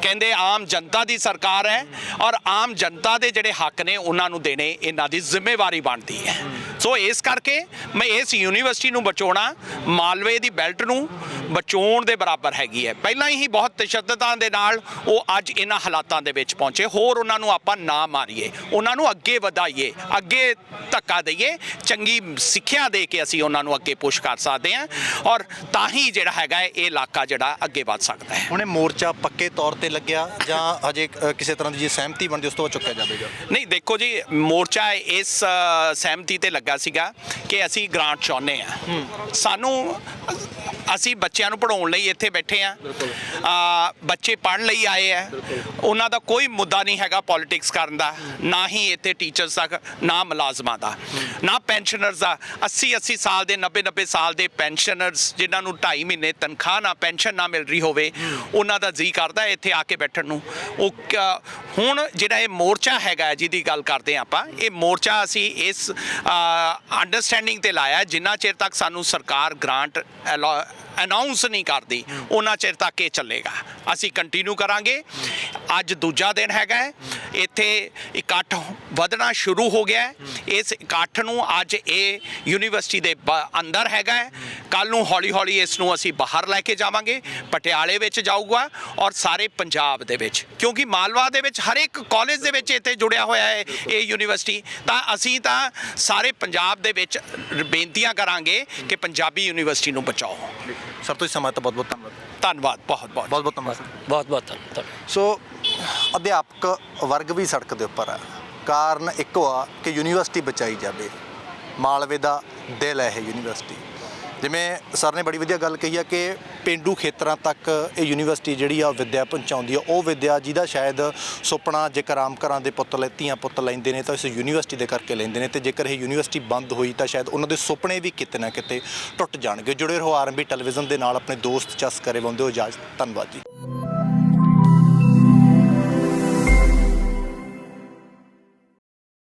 ਕਹਿੰਦੇ ਆਮ ਜਨਤਾ ਦੀ ਸਰਕਾਰ ਹੈ ਔਰ ਆਮ ਜਨਤਾ ਦੇ ਜਿਹੜੇ ਹੱਕ ਨੇ ਉਹਨਾਂ ਨੂੰ ਦੇਣੇ ਇਹਨਾਂ ਦੀ ਜ਼ਿੰਮੇਵਾਰੀ ਬਣਦੀ ਹੈ। ਸੋ ਇਸ ਕਰਕੇ ਮੈਂ ਇਸ ਯੂਨੀਵਰਸਿਟੀ ਨੂੰ ਬਚਾਉਣਾ ਮਾਲਵੇ ਦੀ ਬੈਲਟ ਨੂੰ ਬਚਾਉਣ ਦੇ ਬਰਾਬਰ ਹੈਗੀ ਹੈ। ਪਹਿਲਾਂ ਹੀ ਬਹੁਤ ਤਸ਼ੱਦਦਾਂ ਦੇ ਨਾਲ ਉਹ ਅੱਜ ਇਹਨਾਂ ਹਾਲਾਤਾਂ ਦੇ ਵਿੱਚ ਪਹੁੰਚੇ, ਹੋਰ ਉਹਨਾਂ ਨੂੰ ਆਪਾਂ ਨਾ ਮਾਰੀਏ, ਉਹਨਾਂ ਨੂੰ ਅੱਗੇ ਵਧਾਈਏ, ਅੱਗੇ ਧੱਕਾ ਦਈਏ, ਚੰਗੀ ਸਿੱਖਿਆ ਦੇ ਕੇ ਅਸੀਂ ਉਹਨਾਂ ਨੂੰ ਅੱਗੇ ਪੁਸ਼ ਕਰ ਸਕਦੇ ਹਾਂ ਔਰ ਤਾਂ ਹੀ ਜਿਹੜਾ ਹੈਗਾ ਇਹ ਇਲਾਕਾ ਜਿਹੜਾ ਅੱਗੇ ਵੱਧ ਸਕਦਾ ਹੈ। ਹੁਣ ਇਹ ਮੋਰਚਾ ਪੱਕੇ ਤੌਰ ਤੇ ਲੱਗਿਆ ਜਾਂ ਅਜੇ ਕਿਸੇ ਤਰ੍ਹਾਂ ਦੀ ਜੇ ਸਹਿਮਤੀ ਬਣਦੀ ਉਸ ਤੋਂ ਬਾਅਦ ਚੁੱਕਿਆ ਜਾਵੇਗਾ? ਨਹੀਂ, ਦੇਖੋ ਜੀ, ਮੋਰਚਾ ਇਸ ਸਹਿਮਤੀ ਤੇ ਲੱਗਾ ਸੀਗਾ ਕਿ ਅਸੀਂ ਗ੍ਰਾਂਟ ਚਾਹੁੰਦੇ ਹਾਂ। ਸਾਨੂੰ ਅਸੀਂ ਬੱਚਿਆਂ ਨੂੰ ਪੜ੍ਹਾਉਣ ਲਈ ਇੱਥੇ ਬੈਠੇ ਆ। ਬੱਚੇ ਪੜ੍ਹਨ ਲਈ ਆਏ ਆ। ਉਹਨਾਂ ਦਾ ਕੋਈ ਮੁੱਦਾ ਨਹੀਂ ਹੈਗਾ ਪੋਲਿਟਿਕਸ ਕਰਨ ਦਾ, ਨਾ ਹੀ ਇੱਥੇ ਟੀਚਰਸ ਦਾ, ਨਾ ਮੁਲਾਜ਼ਮਾਂ ਦਾ, ਨਾ ਪੈਨਸ਼ਨਰਸ ਦਾ। 80 ਸਾਲ ਦੇ 90 ਸਾਲ ਦੇ ਪੈਨਸ਼ਨਰਸ ਜਿਨ੍ਹਾਂ ਨੂੰ 2.5 ਮਹੀਨੇ ਤਨਖਾਹ ਨਾ ਪੈਨਸ਼ਨ ਨਾ ਮਿਲ ਰਹੀ ਹੋਵੇ, ਉਹਨਾਂ ਦਾ ਜੀ ਕਰਦਾ ਇੱਥੇ ਆ ਕੇ ਬੈਠਣ ਨੂੰ। ਹੁਣ ਜਿਹੜਾ ਇਹ ਮੋਰਚਾ ਹੈਗਾ ਜਿਹਦੀ ਗੱਲ ਕਰਦੇ ਹਾਂ ਆਪਾਂ, ਇਹ ਮੋਰਚਾ ਅਸੀਂ ਇਸ ਅੰਡਰਸਟੈਂਡਿੰਗ ਤੇ ਲਾਇਆ, ਜਿੰਨਾ ਚਿਰ ਤੱਕ ਸਾਨੂੰ ਸਰਕਾਰ ਗ੍ਰਾਂਟ ਅਨਾਉਂਸ ਨਹੀਂ ਕਰਦੀ ਉਹਨਾਂ ਚਿਰ ਤੱਕ ਇਹ ਚੱਲੇਗਾ। ਅਸੀਂ ਕੰਟੀਨਿਊ ਕਰਾਂਗੇ। ਅੱਜ ਦੂਜਾ ਦਿਨ ਹੈਗਾ, ਇੱਥੇ ਇਕੱਠ ਵਧਣਾ ਸ਼ੁਰੂ ਹੋ ਗਿਆ। ਇਸ ਇਕੱਠ ਨੂੰ ਅੱਜ ਇਹ ਯੂਨੀਵਰਸਿਟੀ ਦੇ ਅੰਦਰ ਹੈਗਾ। ਕੱਲ ਨੂੰ ਹੌਲੀ ਹੌਲੀ ਇਸ ਨੂੰ ਅਸੀਂ ਬਾਹਰ ਲੈ ਕੇ ਜਾਵਾਂਗੇ, ਪਟਿਆਲੇ ਵਿੱਚ ਜਾਊਗਾ ਔਰ ਸਾਰੇ ਪੰਜਾਬ ਦੇ ਵਿੱਚ, ਕਿਉਂਕਿ ਮਾਲਵਾ ਦੇ ਵਿੱਚ ਹਰ ਇੱਕ ਕਾਲਜ ਦੇ ਵਿੱਚ ਇੱਥੇ ਜੁੜਿਆ ਹੋਇਆ ਹੈ ਇਹ ਯੂਨੀਵਰਸਿਟੀ। ਤਾਂ ਅਸੀਂ ਤਾਂ ਸਾਰੇ ਪੰਜਾਬ ਦੇ ਵਿੱਚ ਬੇਨਤੀਆਂ ਕਰਾਂਗੇ ਕਿ ਪੰਜਾਬੀ ਯੂਨੀਵਰਸਿਟੀ ਨੂੰ ਬਚਾਓ। ਸਰ ਤੁਸੀਂ ਸਮਾਂ ਦਿੱਤਾ, ਬਹੁਤ ਬਹੁਤ ਧੰਨਵਾਦ। ਧੰਨਵਾਦ, ਬਹੁਤ ਬਹੁਤ ਬਹੁਤ ਬਹੁਤ ਧੰਨਵਾਦ ਸਰ। ਬਹੁਤ ਬਹੁਤ ਧੰਨਵਾਦ। ਸੋ ਅਧਿਆਪਕ ਵਰਗ ਵੀ ਸੜਕ ਦੇ ਉੱਪਰ ਆ। ਕਾਰਨ ਇੱਕੋ ਆ ਕਿ ਯੂਨੀਵਰਸਿਟੀ ਬਚਾਈ ਜਾਵੇ। ਮਾਲਵੇ ਦਾ ਦਿਲ ਹੈ ਇਹ ਯੂਨੀਵਰਸਿਟੀ। ਜਿਵੇਂ ਸਰ ਨੇ ਬੜੀ ਵਧੀਆ ਗੱਲ ਕਹੀ ਆ ਕਿ ਪੇਂਡੂ ਖੇਤਰਾਂ ਤੱਕ ਇਹ ਯੂਨੀਵਰਸਿਟੀ ਜਿਹੜੀ ਆ ਵਿੱਦਿਆ ਪਹੁੰਚਾਉਂਦੀ ਆ। ਉਹ ਵਿੱਦਿਆ ਜਿਹਦਾ ਸ਼ਾਇਦ ਸੁਪਨਾ ਜੇਕਰ ਆਮ ਘਰਾਂ ਦੇ ਪੁੱਤ ਧੀਆਂ ਪੁੱਤ ਲੈਂਦੇ ਨੇ ਤਾਂ ਇਸ ਯੂਨੀਵਰਸਿਟੀ ਦੇ ਕਰਕੇ ਲੈਂਦੇ ਨੇ, ਤੇ ਜੇਕਰ ਇਹ ਯੂਨੀਵਰਸਿਟੀ ਬੰਦ ਹੋਈ ਤਾਂ ਸ਼ਾਇਦ ਉਹਨਾਂ ਦੇ ਸੁਪਨੇ ਵੀ ਕਿਤੇ ਨਾ ਕਿਤੇ ਟੁੱਟ ਜਾਣਗੇ। ਜੁੜੇ ਰਹੋ ਆਰਐਮਬੀ ਟੈਲੀਵਿਜ਼ਨ ਦੇ ਨਾਲ। ਆਪਣੇ ਦੋਸਤ ਜਸ ਗਰੇਵਾਲ ਦਿਓ ਇਜਾਜ਼ਤ। ਧੰਨਵਾਦ ਜੀ।